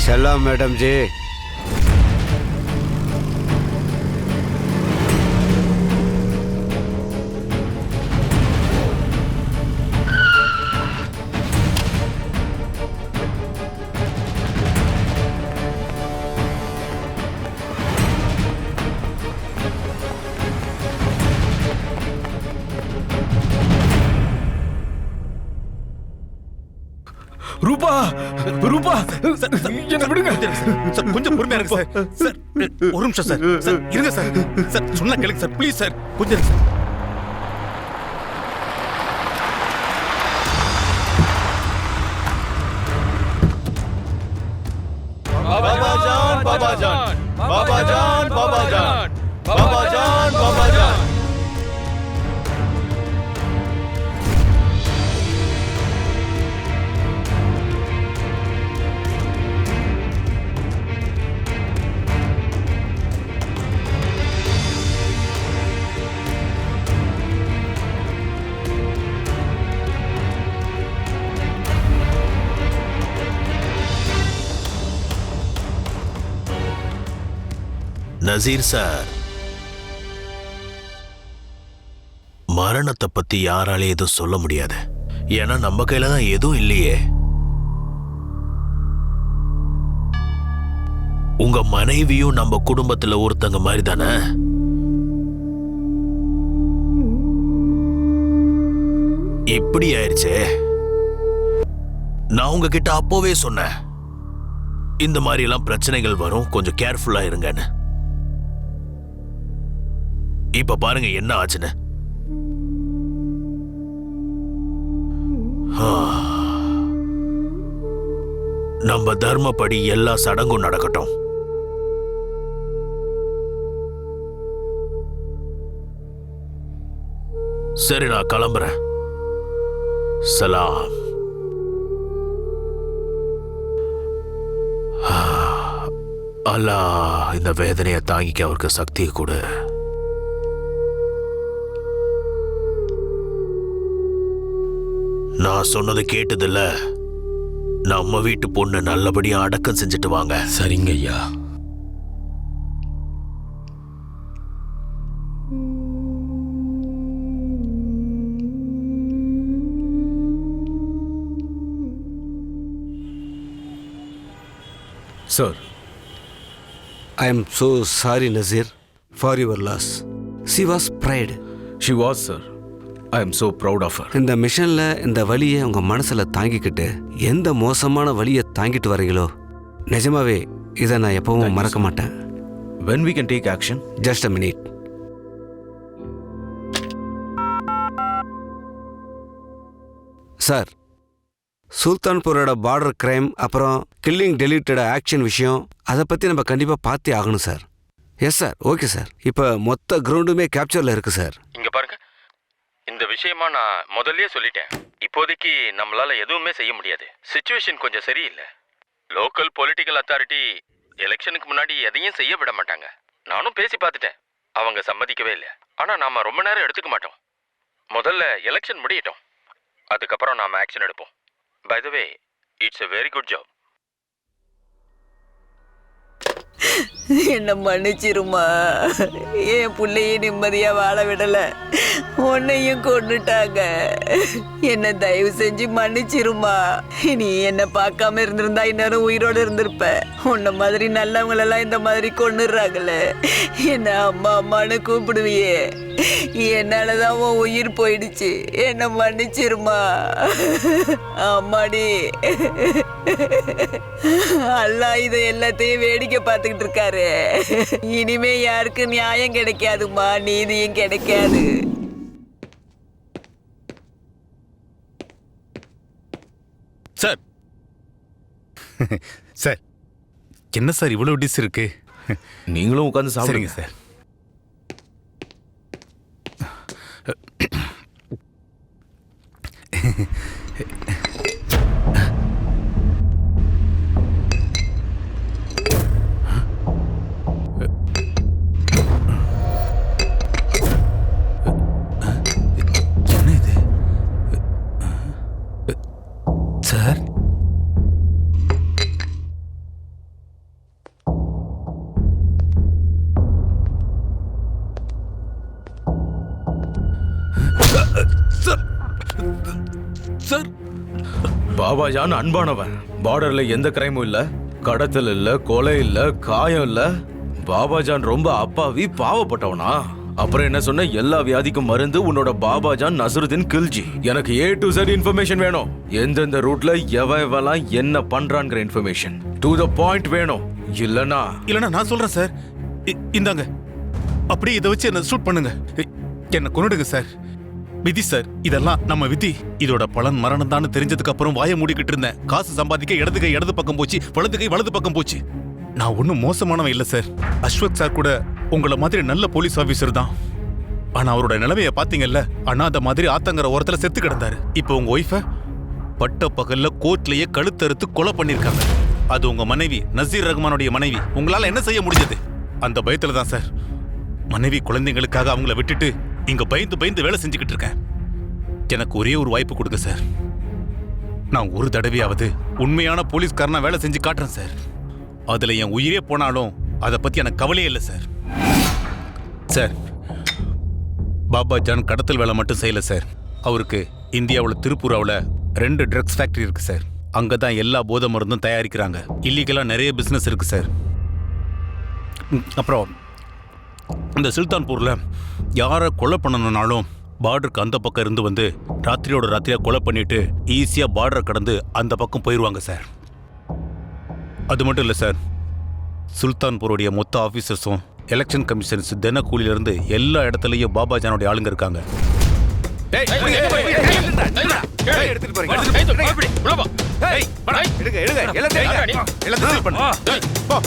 सलाम मैडम जी. ரூபா ரூபா என்ன விடுங்க சார், கொஞ்சம் பொறுமையா இருங்க சார். சார் ஒரு நிமிஷம் சார். சார் இருங்க சார். சார் சொன்னா கேளுங்க சார், ப்ளீஸ் சார், கொஞ்சம் இருங்க சார். பாபாஜான் பாபாஜான் பாபாஜான் பாபாஜான் பாபாஜான் பாபாஜான். நசீர் சார், மரணத்தை பத்தி யாராலே எதுவும் சொல்ல முடியாது. ஏன்னா நம்ம கையில தான் எதுவும் இல்லையே. உங்க மனைவியும் நம்ம குடும்பத்துல ஒருத்தங்க மாதிரி தானே. இப்படி ஆயிடுச்சே. நான் உங்ககிட்ட அப்போவே சொன்னேன், இந்த மாதிரி எல்லாம் பிரச்சனைகள் வரும், கொஞ்சம் கேர்ஃபுல்லா இருங்கன்னு. இப்ப பாருங்க என்ன ஆச்சுன்னு. நம்ம தர்மப்படி எல்லா சடங்கும் நடக்கட்டும். சரி, நான் கிளம்புறேன். சலாம். அல்லாஹ் இந்த வேதனையை தாங்கிக்க அவருக்கு சக்தியை கொடு. நான் சொன்னது கேட்டதில்ல. நம்ம வீட்டு பொண்ணு நல்லபடியா அடக்கம் செஞ்சுட்டு வாங்க. சரிங்க ஐயா. Sir, I am so sorry, Nazir, for your loss. She was pride. She was, sir. I am so proud of her. இந்த மிஷன்ல இந்த வலியை உங்க மனசுல தாங்கிக்கிட்டு எந்த மோசமான வலியை தாங்கிட்டு வரீங்களோ, நிஜமாவே இதை நான் எப்பவும் மறக்க மாட்டேன். When we can take action? Just a minute. Sir, சுல்தான்பூரோட பார்டர் கிரைம் அப்புறம் கில்லிங் டெலிட்டட் ஆக்ஷன் விஷயம் அதை பற்றி நம்ம கண்டிப்பாக பார்த்தே ஆகணும் சார். Yes sir, okay sir. இப்போ மொத்த கிரவுண்டுமே கேப்சரில் இருக்கு சார். இங்க பாருங்க, இந்த விஷயமா நான் முதல்லயே சொல்லிட்டேன். இப்போதைக்கு நம்மளால எதுவுமே செய்ய முடியாது. சிச்சுவேஷன் கொஞ்சம் சரியில்லை. லோக்கல் பொலிட்டிக்கல் அத்தாரிட்டி எலெக்ஷனுக்கு முன்னாடி எதையும் செய்ய விட மாட்டாங்க. நானும் பேசி பார்த்துட்டேன், அவங்க சம்மதிக்கவே இல்லை. ஆனா நாம ரொம்ப நேரம் எடுத்துக்க மாட்டோம். முதல்ல எலெக்ஷன் முடியட்டும், அதுக்கப்புறம் நாம ஆக்ஷன் எடுப்போம். By the way, it's a very good job. என்ன மன்னிச்சிருமா, என் பிள்ளைய நிம்மதியா வாழ விடல, உன்னையும் கொண்டுட்டாங்க. என்ன தயவு செஞ்சு மன்னிச்சிருமா. நீ என்ன பார்க்காம இருந்திருந்தா இன்னும் உயிரோடு இருந்திருப்ப. உன்ன மாதிரி நல்லவங்களெல்லாம் இந்த மாதிரி கொண்டுடுறாங்களே. என்ன அம்மா அம்மான்னு கூப்பிடுவியே, என்னாலதான் உன் உயிர் போயிடுச்சு. என்ன மன்னிச்சிருமா. அம்மாடி, அல்லாஹ் இதை எல்லாத்தையும் வேடிக்கை பார்த்துக்கிட்டு இருக்காரு. இனிமே யாருக்கு நியாயம் கிடைக்காதுமா, நீதியும் கிடைக்காது. சார் சார், என்ன சார் இவ்வளவு டிஷ் இருக்கு? நீங்களும் உட்காந்து சாப்பிடுங்க சார். என்ன இது சார்? சார், பாபாஜான் அன்பானவன். பார்டர்ல எந்த கிரைமும் இல்ல, கடத்தல் இல்ல, கொலை இல்ல, காயம் இல்ல. பாபாஜான் ரொம்ப அப்பாவி, பாவப்பட்டவனா? அப்புறம் என்ன சொன்ன? எல்லா வியாதிக்கும் மருந்து உன்னோட பாபாஜான் நசருதீன் கில்ஜி. எனக்கு A to Z இன்ஃபர்மேஷன் வேணும். எந்தெந்த ரூட்ல எவெல்லாம் என்ன பண்றான்ங்கிற இன்ஃபர்மேஷன் டு த பாயிண்ட் வேணும். இல்லனா நான் சொல்றேன் சார். இந்தாங்க, அப்படியே இதை வச்சு என்ன ஷூட் பண்ணுங்க, என்ன கொன்னுடுங்க சார். விதி சார், இதெல்லாம் நம்ம விதி. இதோட பலன் மரணம் தான் தெரிஞ்சதுக்கு அப்புறம் வாய மூடிக்கிட்டு இருந்தேன். காசு சம்பாதிக்க இடது கை இடது பக்கம் போச்சு, வலது கை வலது பக்கம் போச்சு. நான் ஒன்றும் மோசமானவன் இல்லை சார். அஸ்வத் சார் கூட உங்களை மாதிரி நல்ல போலீஸ் ஆபீசர் தான். ஆனா அவரோட நிலைமைய பாத்தீங்கல்ல, அனாதை மாதிரி ஆத்தங்கர ஓரத்துல செத்து கிடந்தாரு. இப்போ உங்க ஒய்ஃபை பட்ட பகல்ல கோர்ட்லயே கழுத்தறுத்து கொலை பண்ணிருக்காங்க. அது உங்க மனைவி நசீர் ரஹ்மானுடைய மனைவி. உங்களால என்ன செய்ய முடிஞ்சது? அந்த பயத்துல தான் சார் மனைவி குழந்தைங்களுக்காக அவங்கள விட்டுட்டு இங்க பயந்து பயந்து வேலை செஞ்சுக்கிட்டு இருக்கேன். எனக்கு ஒரே ஒரு வாய்ப்பு கொடுங்க சார். நான் ஒரு தடவையாவது உண்மையான போலீஸ்காரனா வேலை செஞ்சு காட்டுறேன் சார். அதுல என் உயிரே போனாலும் அதை பத்தி எனக்கு கவலையே இல்லை சார். சார், பாபாஜான் கடத்தல் வேலை மட்டும் செய்யல சார். அவருக்கு இந்தியாவில் திருப்பூராவில் 2 ட்ரக்ஸ் ஃபேக்டரி இருக்கு சார். அங்கதான் எல்லா போதை மருந்தும் தயாரிக்கிறாங்க. இல்லீகலா நிறைய பிசினஸ் இருக்கு சார். அப்புறம் இந்த சுல்தான்பூர்ல யாரை கொலை பண்ணணும்னாலும் பார்டருக்கு அந்த பக்கம் இருந்து வந்து ராத்திரியோட ராத்திரியா கொலை பண்ணிட்டு ஈஸியா பார்டரை கடந்து அந்த பக்கம் போயிடுவாங்க சார். அது மட்டும் இல்லை சார், சுல்தான்பூருடைய மொத்த ஆஃபீஸர்ஸும் எலெக்ஷன் கமிஷன்ஸ் தினக்கூலியிலிருந்து எல்லா இடத்துலையும் பாபாஜானுடைய ஆளுங்க இருக்காங்க. எடுத்துட்டு போறீங்க. எல்லாத்தையும் சீல் பண்ணு. டேய், போ.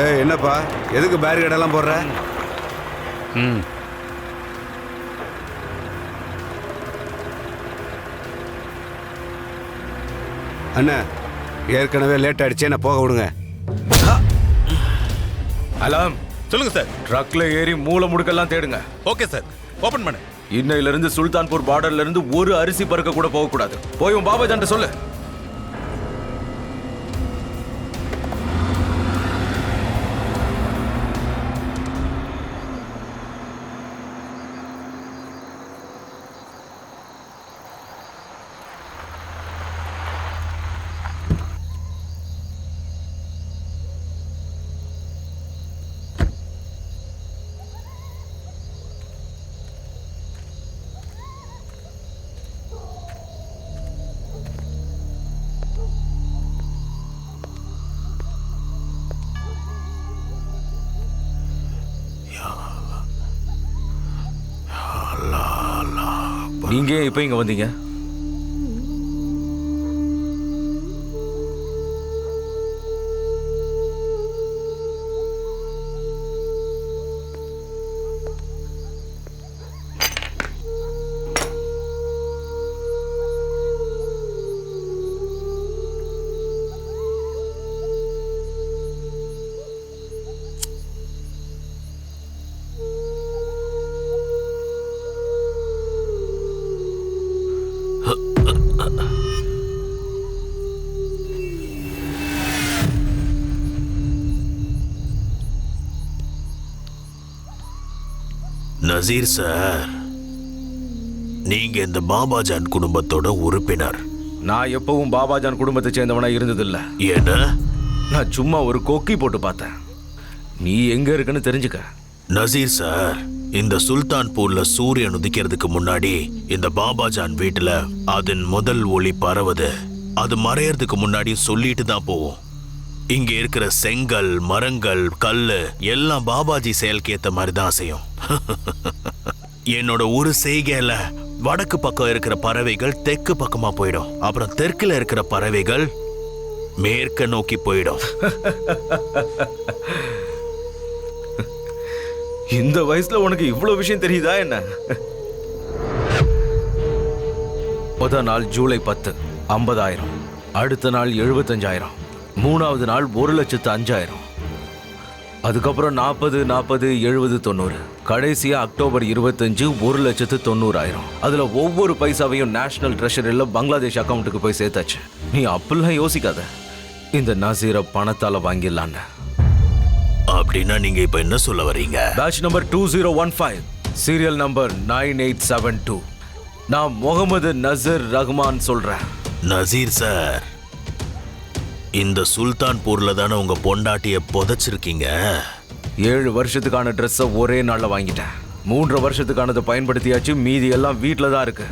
ஏய் என்னப்பா எதுக்கு பேரிகேடெல்லாம் போடுற? ம். அண்ணா ஏற்கனவே லேட் ஆயிடுச்சே, நான் போக விடுங்க. அலாம், சொல்லுங்க சார். ட்ரக்ல ஏறி மூல முடுக்கெல்லாம் தேடுங்க. ஓகே சார், ஓபன் பண்ணு. இன்னையில இருந்து சுல்தான்பூர் பார்டர்ல இருந்து ஒரு அரிசி பறக்க கூட போக கூடாது. போய் உன் பாபாஜான்ட்ட சொல்லு. நீங்க ஏன் இப்ப இங்க வந்தீங்க? நசீர் சார், நீங்க இந்த பாபாஜான் குடும்பத்தோட உறுப்பினர். நான் எப்பவும் பாபாஜான் குடும்பத்தை சேர்ந்தவனா இருந்ததில்ல. ஏன்னா நான் சும்மா ஒரு கொக்கி போட்டு பார்த்தேன். நீ எங்க இருக்குன்னு தெரிஞ்சுக்க. நசீர் சார், இந்த சுல்தான்பூர்ல சூரியன் உதிக்கிறதுக்கு முன்னாடி இந்த பாபாஜான் வீட்டுல அதன் முதல் ஒளி பரவுது. அது மறையறதுக்கு முன்னாடி சொல்லிட்டு தான் போவோம். இங்க இருக்கிற செங்கல், மரங்கள், கல்லு எல்லாம் பாபாஜி செயலுக்கு ஏத்த மாதிரி தான் செய்யும். என்னோட ஒரு செய்கையில வடக்கு பக்கம் இருக்கிற பறவைகள் தெற்கு பக்கமா போயிடும். அப்புறம் தெற்குல இருக்கிற பறவைகள் மேற்க நோக்கி போயிடும். இந்த வயசுல உனக்கு இவ்வளவு விஷயம் தெரியுதா என்ன? முதல் நாள் ஜூலை 10 50,000, அடுத்த நாள் 75,000, மூணாவது நாள் 1,05,000, அதுக்கப்புறம் 40 40 70 90, கடைசியா அக்டோபர் 25 1,90,000. அதுல ஒவ்வொரு பைசாவையும் நேஷனல் ட்ரெஷரியில் பங்களாதேஷ் அக்கௌண்ட்டுக்கு போய் சேர்த்தாச்சு. நீ அப்படிலாம் யோசிக்காத, இந்த நசீரை பணத்தால வாங்கிடலான்னு. அப்படின்னா நீங்க இப்ப என்ன சொல்ல வர்றீங்க? Batch number 2015, serial number 9872. நான் முகமது நசீர் ரஹ்மான் சொல்றேன். நசீர் சார், இந்த சுல்தான்பூர்ல தானே உங்க பொண்டாட்டிய புதைச்சிருக்கீங்க? 7 வருஷத்துக்கான ட்ரெஸ்ஸை ஒரே நாள்ல வாங்கிட்டேன். 3 வருஷத்துக்கானதை பயன்படுத்தியாச்சு. மீதி எல்லாம் வீட்டில தான் இருக்கு.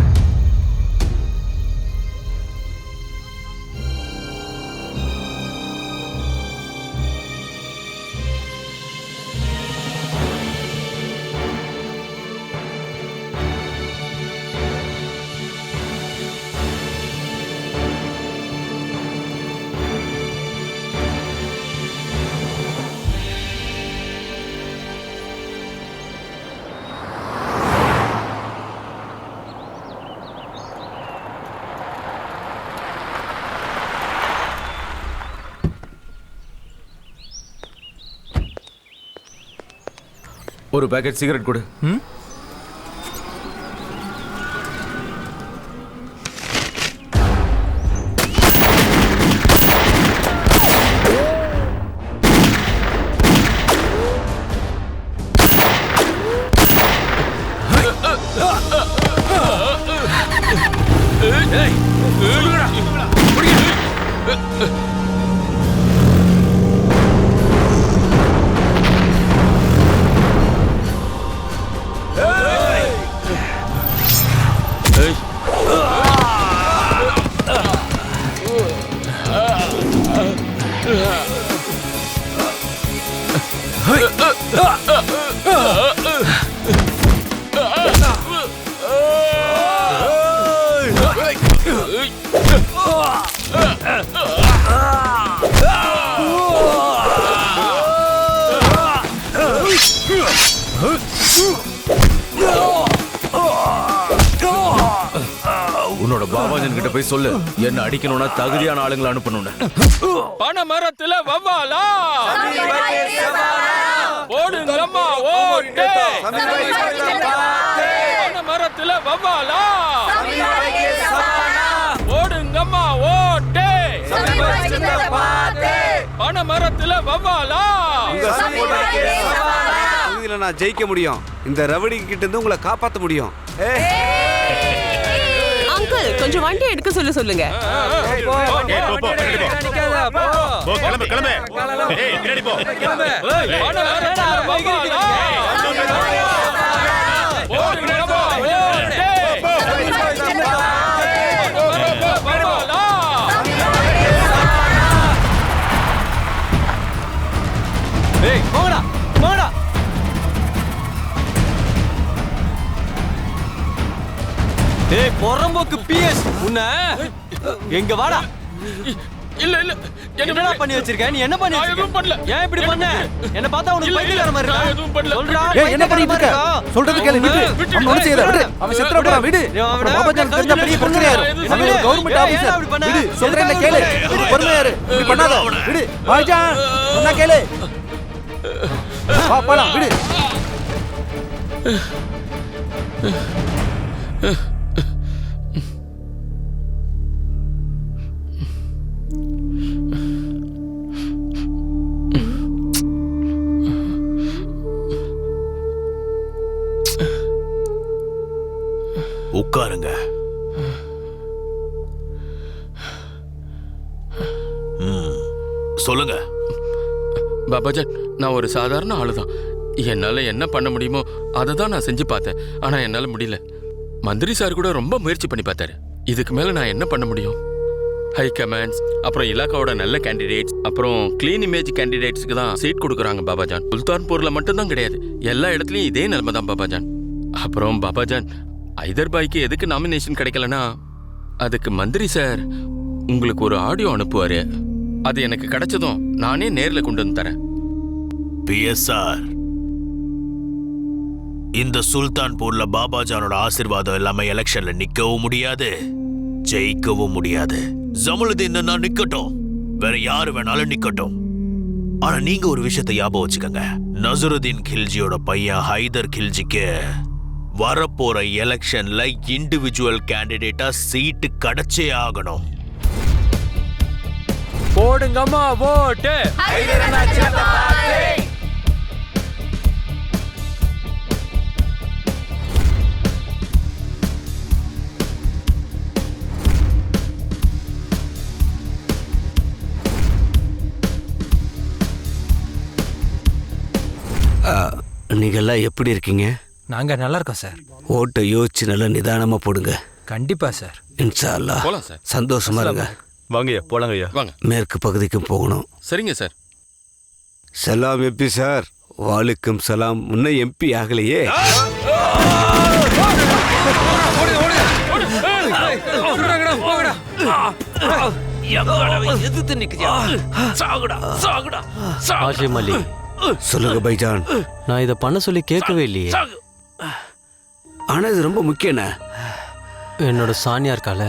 ஒரு பேக்கெட் சிகரெட் கொடு. பாபாஜன் கிட்ட போய் சொல்லு, என்ன அடிக்கணும்னா தகுதியான ஆளுங்களை அனுப்பணும்னு. பனை மரத்துல வவ்வாலா போடுங்கம்மா ஓட்டு. பனை மரத்துல வவ்வாலா போடுங்கம்மா ஓட்டு. பனை மரத்துல வவ்வாலா. இதுல நான் ஜெயிக்க முடியும். இந்த ரவடி கிட்ட இருந்து உங்களை காப்பாத்த முடியும். அங்கிள் கொஞ்சம் வண்டி எடுக்க சொல்லுங்க. ஏய் பொறம்போக்கு பிஎஸ் உன்னை எங்க வாடா. இல்ல இல்ல என்னடா பண்ணி வச்சிருக்க? நீ என்ன பண்ணி வச்சிருக்க? எதுவும் பண்ணல. ஏன் இப்படி பண்ண? என்ன பார்த்தா உனக்கு பைத்தியக்கார மாதிரி இருக்கா? எதுவும் பண்ணல. சொல்றா. ஏய் என்ன பண்ணிட்டு இருக்க? சொல்றது கேளு விடு. அவன் ஒண்ணு செய்யல விடு. அவன் செத்துற போறான் விடு. பாபாஜான் தெரிஞ்ச பெரிய பிரச்சனையாரு. அவன் ஒரு கவர்மெண்ட் ஆபீசர். விடு சொல்றேன்ல கேளு. பொறுமையா இரு. இப்படி பண்ணாத. விடு. பாபாஜான் சொன்னா கேளு. வா போலாம் விடு. உட்காருங்க. சொல்லுங்க. பாபாஜன், நான் ஒரு சாதாரண ஆளுதான். என்னால என்ன பண்ண முடியுமோ அதை தான் நான் செஞ்சு பார்த்தேன். ஆனா என்னால முடியல. மந்திரி சார் கூட ரொம்ப முயற்சி பண்ணி பார்த்தாரு. இதுக்கு மேல நான் என்ன பண்ண முடியும்? ஹை கமாண்ட்ஸ், அப்புறம் இலாக்காவோட நல்ல கேண்டிடேட்ஸ், அப்புறம் கிளீன் இமேஜ் கேண்டிடேட்ஸ்க்கு தான் சீட் கொடுக்குறாங்க பாபாஜான். சுல்தான்பூர்ல மட்டும்தான் கிடையாது, எல்லா இடத்துலயும் இதே நிலைமை தான் பாபாஜான். அப்புறம் பாபாஜான், ஐதர்பாய்க்கு எதுக்கு நாமினேஷன் கிடைக்கலனா அதுக்கு மந்திரி சார் உங்களுக்கு ஒரு ஆடியோ அனுப்புவாரு. அது எனக்கு கிடைச்சதும் நானே நேர்ல கொண்டு வந்து தரேன். பிஎஸ்ஆர், இந்த சுல்தான்பூர்ல பாபாஜானோட ஆசீர்வாதம் இல்லாம எலெக்ஷன்ல நிக்கவும் முடியாது, ஜெயிக்கவும் முடியாது. ஜமலுதீன் நான் நிக்கட்டும், வேற யாரு வேணாலும் நிக்கட்டும். ஆனா நீங்க ஒரு விஷயத்தை ஞாபகம் வச்சுக்கோங்க. நசருதீன் கில்ஜியோட பையன் ஹைதர் கில்ஜிக்கு வரப்போற எலெக்ஷன்ல இண்டிவிஜுவல் கேண்டிடேட்டா சீட்டு கிடைச்சே ஆகணும். போடுங்கம்மா ஓட்டு. நீங்கெல்லாம் எப்படி இருக்கீங்க? நாங்க நல்லா இருக்கோம் சார். ஓட்டை யோசிச்சு நல்லா நிதானமா போடுங்க. கண்டிப்பா சார். இன்ஷா அல்லாஹ். போலாம் சார். சந்தோஷமா இருங்க. வாங்கய்யா போலாங்கய்யா. வாங்க. மேற்கு பகுதிக்கும் போகணும். சரிங்க சார். சலாம் எம்பி சார். வாலிக்கும் சலாம். முன்ன எம்பி ஆகலையே. ஆஷிம் அலி, சொல்லுங்க பைஜான். நான் இதை பண்ண சொல்லி கேட்கவே இல்லையே. ஆனா இது ரொம்ப முக்கியண்ணே. என்னோட சானியா இருக்கால,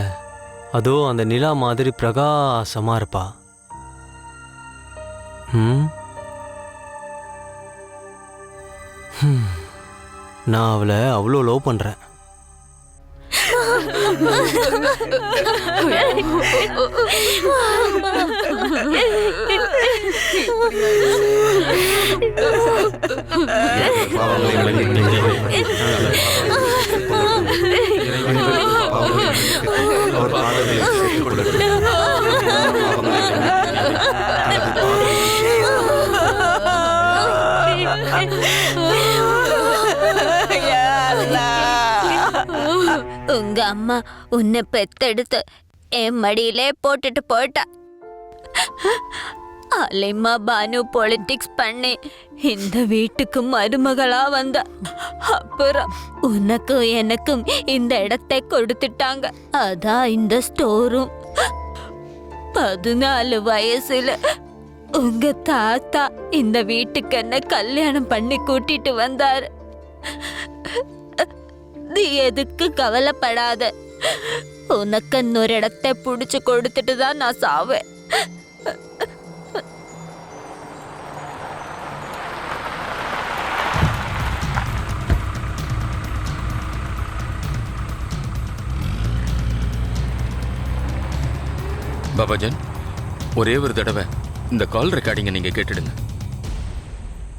அதோ அந்த நிலா மாதிரி பிரகாசமா இருப்பா. நான் அவளை அவ்வளோ லவ் பண்றேன். உங்க அம்மா உன்னை பெத்தெடுத்து என் மடியிலே போட்டுட்டு போயிட்டா. அலிமா பானு பொலிட்டிக்ஸ் பண்ணி இந்த வீட்டுக்கு மருமகளா வந்த. அப்புறம் உனக்கும் எனக்கும் இந்த இடத்தை கொடுத்துட்டாங்க. அதான் இந்த ஸ்டோரும். 14 வயசுல உங்க தாத்தா இந்த வீட்டுக்கு என்ன கல்யாணம் பண்ணி கூட்டிட்டு வந்தாரு. நீ எதுக்கு கவலைப்படாத. உனக்கு இன்னொரு இடத்தை புடிச்சு கொடுத்துட்டு தான் நான் சாவேன். பாபாஜன், ஒரே ஒரு தடவை இந்த கால் ரெக்கார்டிங்கை நீங்க கேட்டுடுங்க.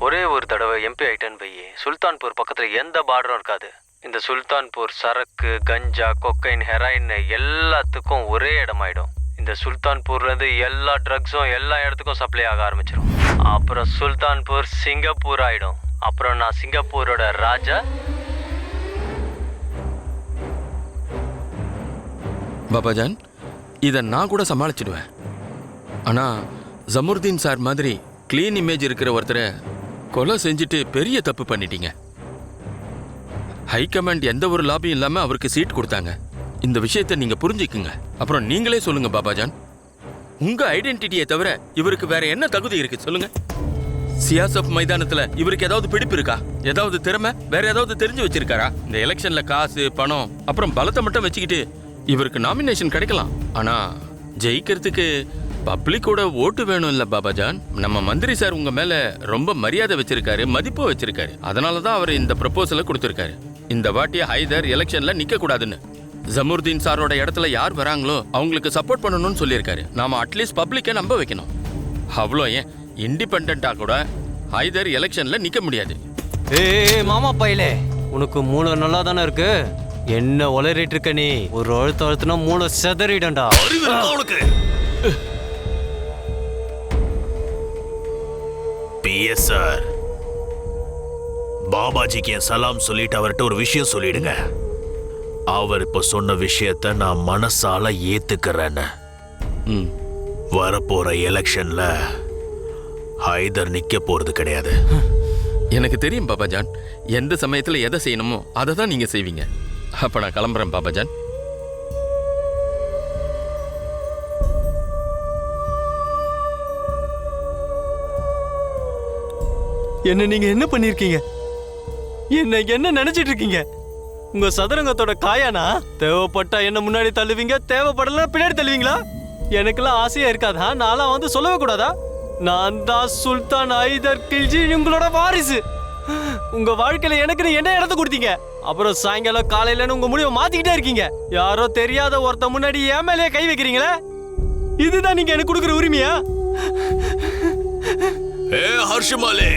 ஒரே ஒரு தடவை எம்பி ஆயிட்டேன்னு போய் சுல்தான்பூர் பக்கத்தில் எந்த பார்டரும் இருக்காது. இந்த சுல்தான்பூர் சரக்கு, கஞ்சா, கொக்கைன், ஹெராயின் எல்லாத்துக்கும் ஒரே இடமாயிடும். இந்த சுல்தான்பூர்லேருந்து எல்லா ட்ரக்ஸும் எல்லா இடத்துக்கும் சப்ளை ஆக ஆரம்பிச்சிடும். அப்புறம் சுல்தான்பூர் சிங்கப்பூர் ஆயிடும். அப்புறம் நான் சிங்கப்பூரோட ராஜா. பாபாஜான், இதை நான் கூட சமாளிச்சிடுவேன். ஆனால் ஜமுர்தீன் சார் மாதிரி க்ளீன் இமேஜ் இருக்கிற ஒருத்தரை கொலை செஞ்சுட்டு பெரிய தப்பு பண்ணிட்டீங்க. ஹைகமாண்ட் எந்த ஒரு லாபியும் இல்லாமல் அவருக்கு சீட் கொடுத்தாங்க. இந்த விஷயத்தை நீங்கள் புரிஞ்சுக்குங்க. அப்புறம் நீங்களே சொல்லுங்க பாபாஜான், உங்கள் ஐடென்டிட்டியை தவிர இவருக்கு வேற என்ன தகுதி இருக்கு சொல்லுங்க? சியாசப் மைதானத்தில் இவருக்கு ஏதாவது பிடிப்பு இருக்கா? ஏதாவது திறமை, வேற ஏதாவது தெரிஞ்சு வச்சிருக்காரா? இந்த எலெக்ஷன்ல காசு, பணம், அப்புறம் பலத்தை மட்டும் வச்சுக்கிட்டு இவருக்கு நாமினேஷன் கிடைக்கலாம். ஆனா ஜெயிக்கிறதுக்கு பப்ளிக்கோட ஓட்டு வேணும் இல்ல பாபாஜான்? நம்ம மந்திரி சார் உங்க மேல ரொம்ப மரியாதை வச்சிருக்காரு, மதிப்பு வச்சிருக்காரு. அதனாலதான் அவர் இந்த ப்ரப்போசலை கொடுத்திருக்காரு. இந்த வாட்டி ஹைதர் எலெக்ஷன்ல நிக்க கூடாதுன்னு. ஜமுர்தீன் சாரோட இடத்துல யார் வராங்களோ அவங்களுக்கு சப்போர்ட் பண்ணணும்னு சொல்லியிருக்காரு. நாம அட்லீஸ்ட் பப்ளிக்கை நம்ப வைக்கணும். அவ்வளோ ஏன், இண்டிபெண்டா கூட ஹைதர் எலெக்ஷன்ல நிக்க முடியாது. ஏய் மாமா பையலே, உனக்கு மூளை நல்லா தானே இருக்கு. என்ன உளறிட்டு இருக்க நீ? ஒரு அழுத்தம் மூளை செதறிடண்டா. பிஎஸ்ஆர், பாபாஜிக்கு என் சலாம் சொல்லிட்டு அவர்கிட்ட ஒரு விஷயம் சொல்லிடுங்க. அவர் இப்ப சொன்ன விஷயத்த நான் மனசால ஏத்துக்கிறேன்னு. வரப்போற எலெக்ஷன்ல ஹைதர் நிக்க போறது கிடையாது. எனக்கு தெரியும் பாபாஜான், எந்த சமயத்துல எதை செய்யணுமோ அதை தான் நீங்க செய்வீங்க. அப்ப நான் கிளம்புறேன் பாபாஜான். என்ன நீங்க என்ன பண்ணிருக்கீங்க? என்ன நினைச்சிட்டு இருக்கீங்க? உங்க சதுரங்கத்தோட காயானா? தேவைப்பட்டா என்ன முன்னாடி தள்ளுவீங்க, தேவைப்படலாம் பின்னாடி தள்ளுவீங்களா? எனக்கெல்லாம் ஆசையா இருக்காதா? நான்லாம் வந்து சொல்லவே கூடாதா? நான் தான் சுல்தான் ஹைதர் கில்ஜி, உங்களோட வாரிசு. உங்க வாழ்க்கையில எனக்கு என்ன இடத்த கொடுத்தீங்க? அப்புறம் சாயங்காலம் காலையிலன்னு உங்க முடிவை மாத்திக்கிட்டே இருக்கீங்க. யாரோ தெரியாத ஒருத்த முன்னாடி என் மேலேயே கை வைக்கிறீங்களே, இதுதான் நீங்க எனக்கு கொடுக்குற உரிமையா? ஹர்ஷமாலே,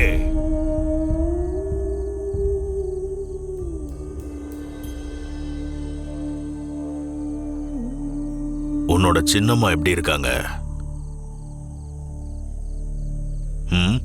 உன்னோட சின்னம்மா எப்படி இருக்காங்க? ம்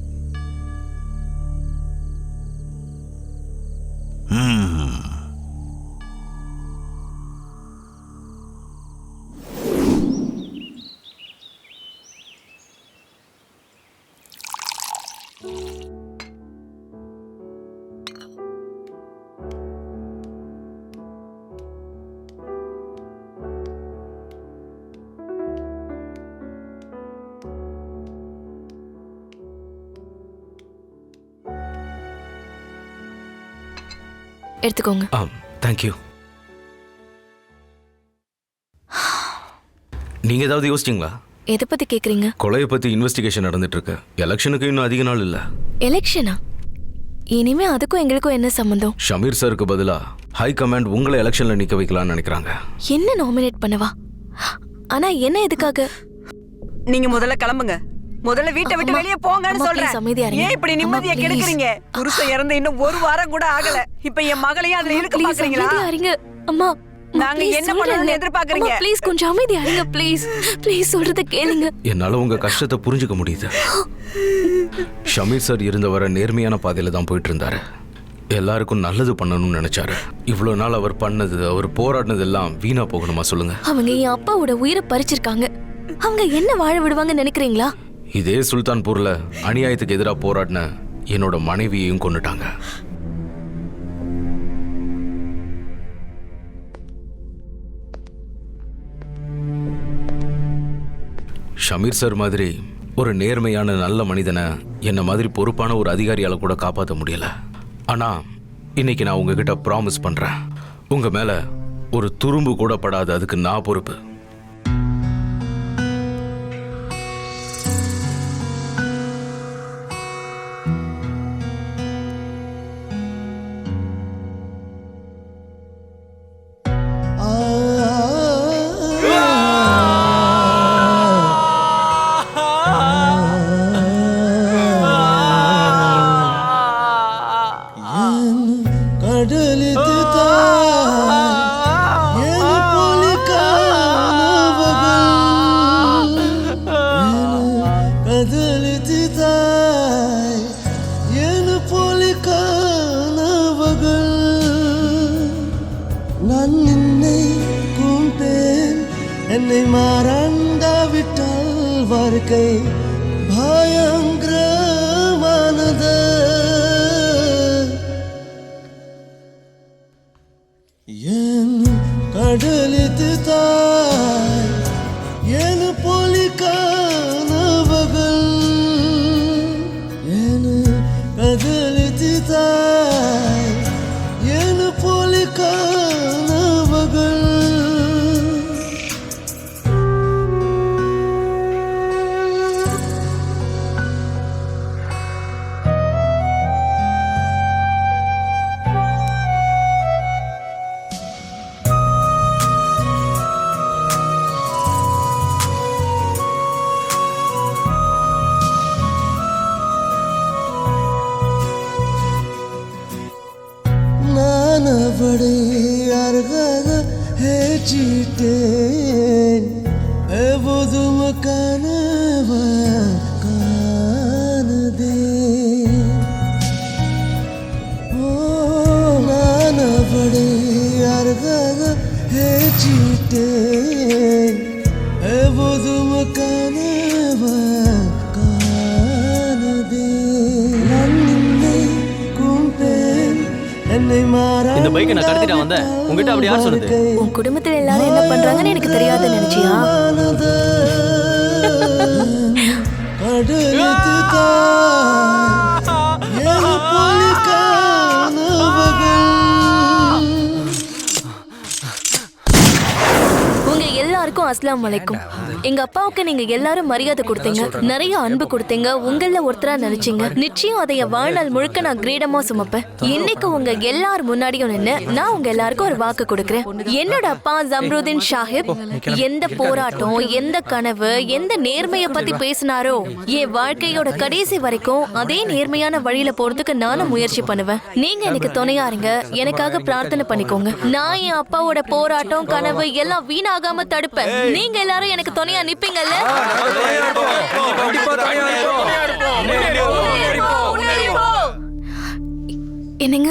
எடுத்துக்கோங்க. தேங்க்யூ. நீங்க ஏதாவது யோசிச்சிங்களா? எதை பத்தி கேக்குறீங்க? கொலையை பத்தி இன்வெஸ்டிகேஷன் நடந்துட்டு இருக்கு. எலெக்ஷனுக்கு இன்னும் அதிக நாள் இல்ல. எலெக்ஷனா? இனிமே அதுக்கும் எங்களுக்கும் என்ன சம்பந்தம்? ஷமீர் சாருக்கு பதிலா ஹை கமாண்ட் உங்களை எலெக்ஷன்ல நிக்க வைக்கலாம்னு நினைக்கிறாங்க. என்ன நாமினேட் பண்ணவா? ஆனா என்ன எதுக்காக? நீங்க முதல்ல கிளம்புங்க. முதல்ல வீட்டை விட்டு வெளியே போங்கன்னு சொல்றேன். ஏன் இப்படி நிம்மதியை கெடுக்குறீங்க? புருஷன் இறந்து இன்னும் ஒரு வாரம் கூட ஆகல. இப்ப என் மகளையும் அதுல இழுக்க பாக்குறீங்களா? அம்மா, நாங்க என்ன பண்ணணும்னு எதிர்பார்க்கறீங்க? ப்ளீஸ் கொஞ்சம் அமைதியா இருங்க. ப்ளீஸ் ப்ளீஸ் சொல்றத கேளுங்க. என்னால உங்க கஷ்டத்தை புரிஞ்சுக்க முடியுது. ஷமீர் சார் இருந்தவரை நேர்மையான பாதையில தான் போயிட்டு இருந்தாரு. எல்லாருக்கும் நல்லது பண்ணணும்னு நினைச்சாரு. இவ்வளவு நாள் அவர் பண்ணது, அவர் போராடினது எல்லாம் வீணா போகணுமா சொல்லுங்க? அவங்க என் அப்பாவோட உயிரை பறிச்சிருக்காங்க. அவங்க என்ன வாழ விடுவாங்க நினைக்கிறீங்களா? இதே சுல்தான்பூர்ல அநியாயத்துக்கு எதிராக போராடின என்னோட மனைவியையும் கொன்னுட்டாங்க. ஷமீர் சார் மாதிரி ஒரு நேர்மையான நல்ல மனிதனை என்ன மாதிரி பொறுப்பான ஒரு அதிகாரியால கூட காப்பாற்ற முடியல. ஆனா இன்னைக்கு நான் உங்ககிட்ட ப்ராமிஸ் பண்றேன், உங்க மேல ஒரு துரும்பு கூட படாது, அதுக்கு நான் பொறுப்பு. நான் நின்னை கூண்டேன், என்னை மறந்தாவிட்டால் வாழ்க்கை பயங்கரமானது. என் கடலித்து தாய் என் போலி கனவுகள், என் கடலித்து தாய் என் போலி கனவுகள். நான் அவளை அருகாக ஏற்றிட்டேன், எப்போதும் கனவ காணதே. ஓ, நான் அவளை அருகாக ஏற்றிட்டேன், எப்போதும் கனவ காணதே. நான் நின்னை கூண்டேன், இந்த பைக்கை நான் கடத்திட்டு வந்தேன். உங்ககிட்ட அப்படி யார் சொன்னது? உன் குடும்பத்துல எல்லாரும் என்ன பண்றாங்கன்னு எனக்கு தெரியாது நினைச்சியா? உங்க எல்லாருக்கும் அஸ்ஸலாமு அலைக்கும். எங்க அப்பாவுக்கு நீங்க எல்லாரும் மரியாதை கொடுத்தீங்க, நிறைய அன்பு கொடுத்தீங்க, உங்கள ஒருத்தரா நினைச்சீங்க. நிச்சயம் அதை என் வாழ்நாள் முழுக்க நான் கிரீடமா சுமப்பேன். இன்னைக்கு உங்க எல்லாரும் முன்னாடியும் நின்று நான் உங்க எல்லாருக்கும் ஒரு வாக்கு கொடுக்கறேன். என்னோட அப்பா ஜம்ருதீன் சாஹிப் எந்த போராட்டம், எந்த கனவு, எந்த நேர்மையை பத்தி பேசினாரோ, என் வாழ்க்கையோட கடைசி வரைக்கும் அதே நேர்மையான வழியில போறதுக்கு நானும் முயற்சி பண்ணுவேன். நீங்க எனக்கு துணையா இருங்க, எனக்காக பிரார்த்தனை பண்ணிக்கோங்க. நான் என் அப்பாவோட போராட்டம், கனவு எல்லாம் வீணாகாம தடுப்பேன். நீங்க எல்லாரும் எனக்கு துணையா நிப்பீங்கல்ல? என்னங்க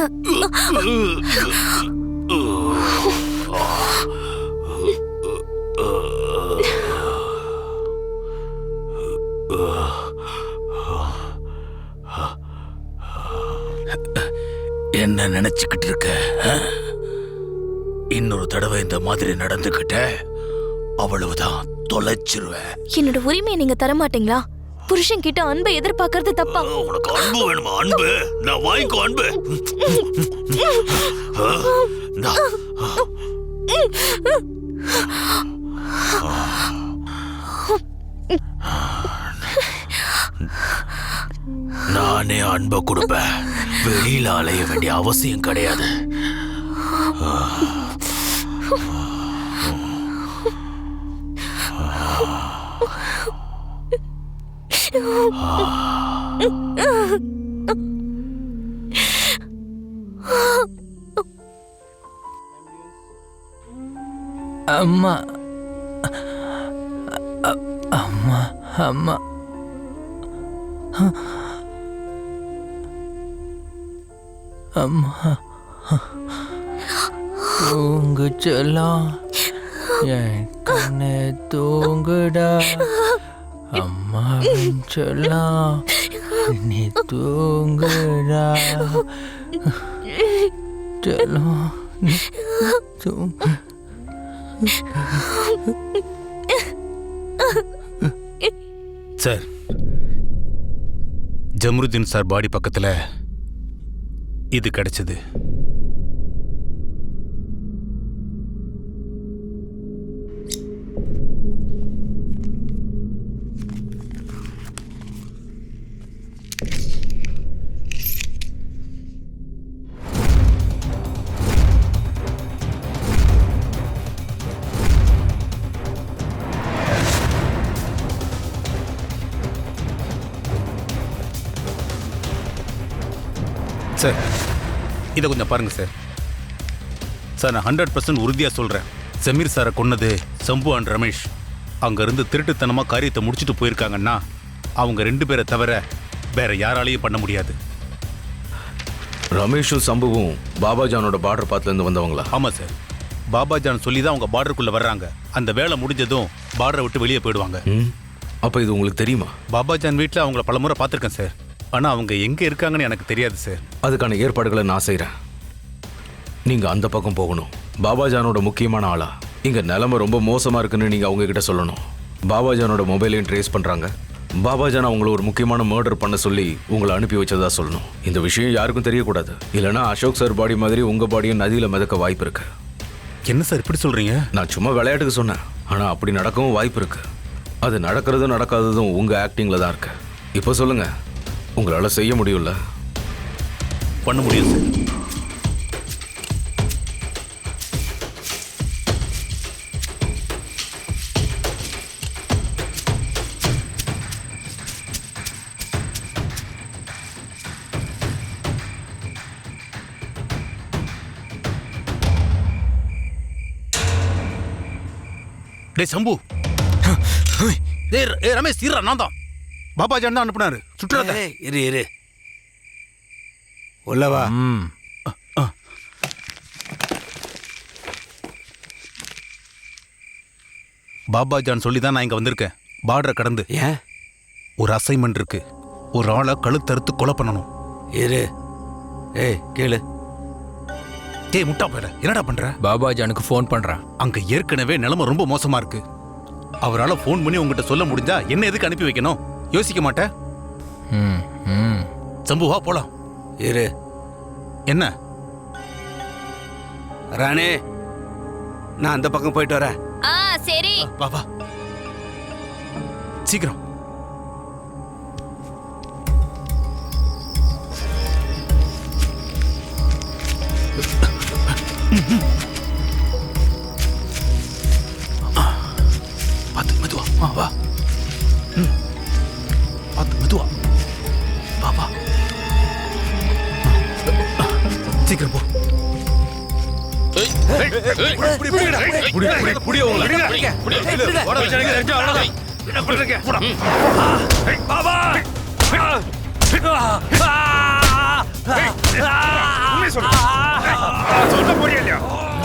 என்ன நினைச்சுக்கிட்டு இருக்க? இன்னொரு தடவை இந்த மாதிரி நடந்துகிட்ட அவ்வளவுதான், தொலைச்சிருவேன். என்னோட உரிமையை நீங்க தர மாட்டீங்களா? புருஷன் கிட்ட அன்பை எதிர்பார்க்கறது தப்பா? உனக்கு அன்பு வேணுமா? அன்பு நான் வாங்கிக்கோ. அன்பு நானே அன்பை கொடுப்பேன். வெளியில அலைய வேண்டிய அவசியம் கிடையாது. அம்மா அம்மா அம்மா அம்மா தூங்கு செல்லம், என் கண்ணே தூங்குடா. அம்மா செல்லம், நீ தூங்குடா. செல்லம், நீ தூங்கு. சார், ஜம்ருதீன் சார் பாடி பக்கத்துல இது கிடைச்சது. சார் இதை கொஞ்சம் பாருங்க சார். சார் நான் 100% உறுதியாக சொல்கிறேன். செமீர் சாரை கொன்னது சம்பு அண்ட் ரமேஷ். அங்கேருந்து திருட்டுத்தனமாக காரியத்தை முடிச்சுட்டு போயிருக்காங்கன்னா அவங்க 2 பேரை தவிர வேற யாராலையும் பண்ண முடியாது. ரமேஷும் சம்புவும் பாபாஜானோட பார்டர் பாத்துலேருந்து வந்தவங்களா? ஆமாம் சார். பாபாஜான் சொல்லி தான் அவங்க பார்டருக்குள்ளே வர்றாங்க. அந்த வேலை முடிஞ்சதும் பார்டரை விட்டு வெளியே போயிடுவாங்க. அப்போ இது உங்களுக்கு தெரியுமா? பாபாஜான் வீட்டில் அவங்கள பல முறை பார்த்துருக்கேன் சார். ஆனால் அவங்க எங்கே இருக்காங்கன்னு எனக்கு தெரியாது சார். அதுக்கான ஏற்பாடுகளை நான் செய்கிறேன். நீங்கள் அந்த பக்கம் போகணும். பாபாஜானோட முக்கியமான ஆளா இங்கே நிலைமை ரொம்ப மோசமாக இருக்குன்னு நீங்கள் அவங்க கிட்ட சொல்லணும். பாபாஜானோட மொபைலையும் ட்ரேஸ் பண்ணுறாங்க. பாபாஜான் அவங்கள ஒரு முக்கியமான மர்டர் பண்ண சொல்லி உங்களை அனுப்பி வச்சதா சொல்லணும். இந்த விஷயம் யாருக்கும் தெரியக்கூடாது. இல்லைனா அசோக் சார் பாடி மாதிரி உங்கள் பாடியும் நதியில் மிதக்க வாய்ப்பு இருக்கு. என்ன சார் இப்படி சொல்கிறீங்க? நான் சும்மா விளையாட்டுக்கு சொன்னேன். ஆனால் அப்படி நடக்கவும் வாய்ப்பு இருக்கு. அது நடக்கிறதும் நடக்காததும் உங்கள் ஆக்டிங்கில் தான் இருக்கு. இப்போ சொல்லுங்க, உங்களால் செய்ய முடியும்ல? பண்ண முடியும் சார். டே சம்பு, டேய் ரமேஷ் தீரா, நான் தான் பாபாஜான் தான் அனுப்புனாரு. சுற்றுலா இரு உள்ளவா. பாபாஜான் சொல்லி தான் நான் இங்க வந்திருக்கேன். பார்டரை கடந்து ஏன் ஒரு அசைன்மெண்ட் இருக்கு. ஒரு ஆளை கழுத்தறுத்து கொலை பண்ணணும். இரு. கேளு. டேய் முட்டா போயிட, என்னடா பண்ற? பாபாஜானுக்கு ஃபோன் பண்றேன். அங்க ஏற்கனவே நிலைமை ரொம்ப மோசமா இருக்கு. அவரால் ஃபோன் பண்ணி உங்ககிட்ட சொல்ல முடிஞ்சா என்ன எதுக்கு அனுப்பி வைக்கணும்? யோசிக்க மாட்டேன். சம்புவா போலாம். இரு. என்ன ராணே, நான் அந்த பக்கம் போயிட்டு வரேன். சரி. பாபா சீக்கிரம். பார்த்து மெதுவா. வா. பார்த்து மெதுவா. பாபா சீக்கிரம் போ.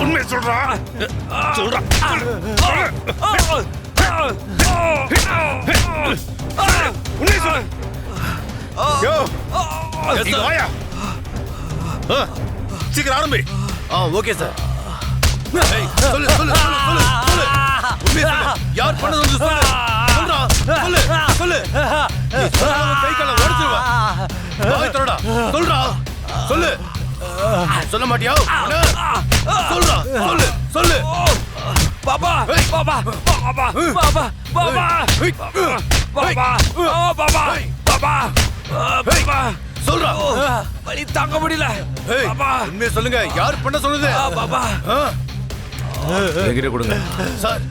உண்மை சொல்றா. சீக்கிரம் ஆரம்பி. Okay sir. சொல்லு சொல்லு சொல்லு சொல்லு. யார் பண்ணது வந்து சொல்லு. சொல்றா. சொல்லு சொல்லு. கை கால உடைச்சிருவா. வாய் தரடா. சொல்றா. சொல்லு. சொல்ல மாட்டியா? சொல்றா. சொல்லு சொல்லு. பாபா பாபா பாபா பாபா பாபா பாபா பாபா பாபா பாபா. சொல்றா. வலி தாங்க முடியல. பாபா உண்மையை சொல்லுங்க. யார் பண்ண சொல்லுது? பாபா என்கிட்ட கொடுங்க சார்.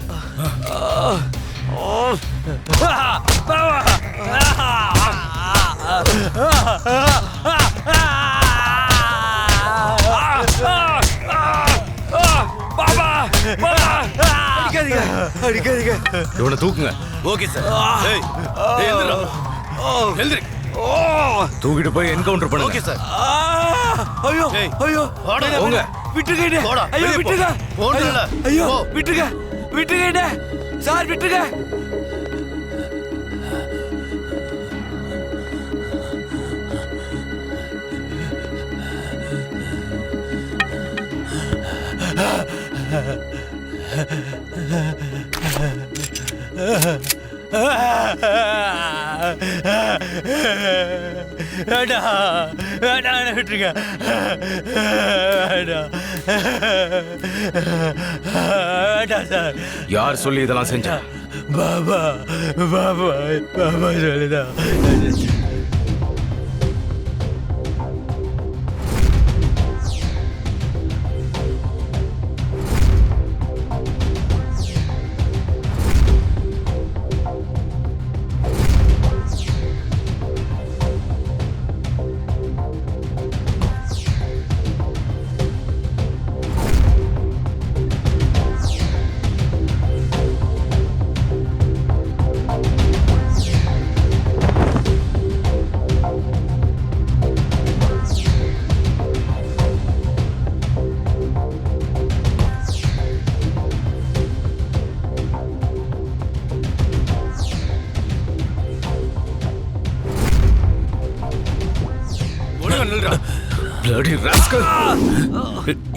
அடிக்காதீங்க. இவனை தூக்குங்க. Okay sir. எழுந்திரு. தூக்கிட்டு போய் என்கவுண்டர் பண்ணுங்க. Okay sir. ஐயோ ஐயோ போங்க. விட்டுங்க. ஐயோ விட்டுங்க. ஐயோ விட்டுங்க. விட்டுங்க சார், விட்டுங்க. விட்டுருங்க. யார் சொல்லி இதெல்லாம் செஞ்சா? பாபா பாபா பாபா சொல்லிதான்.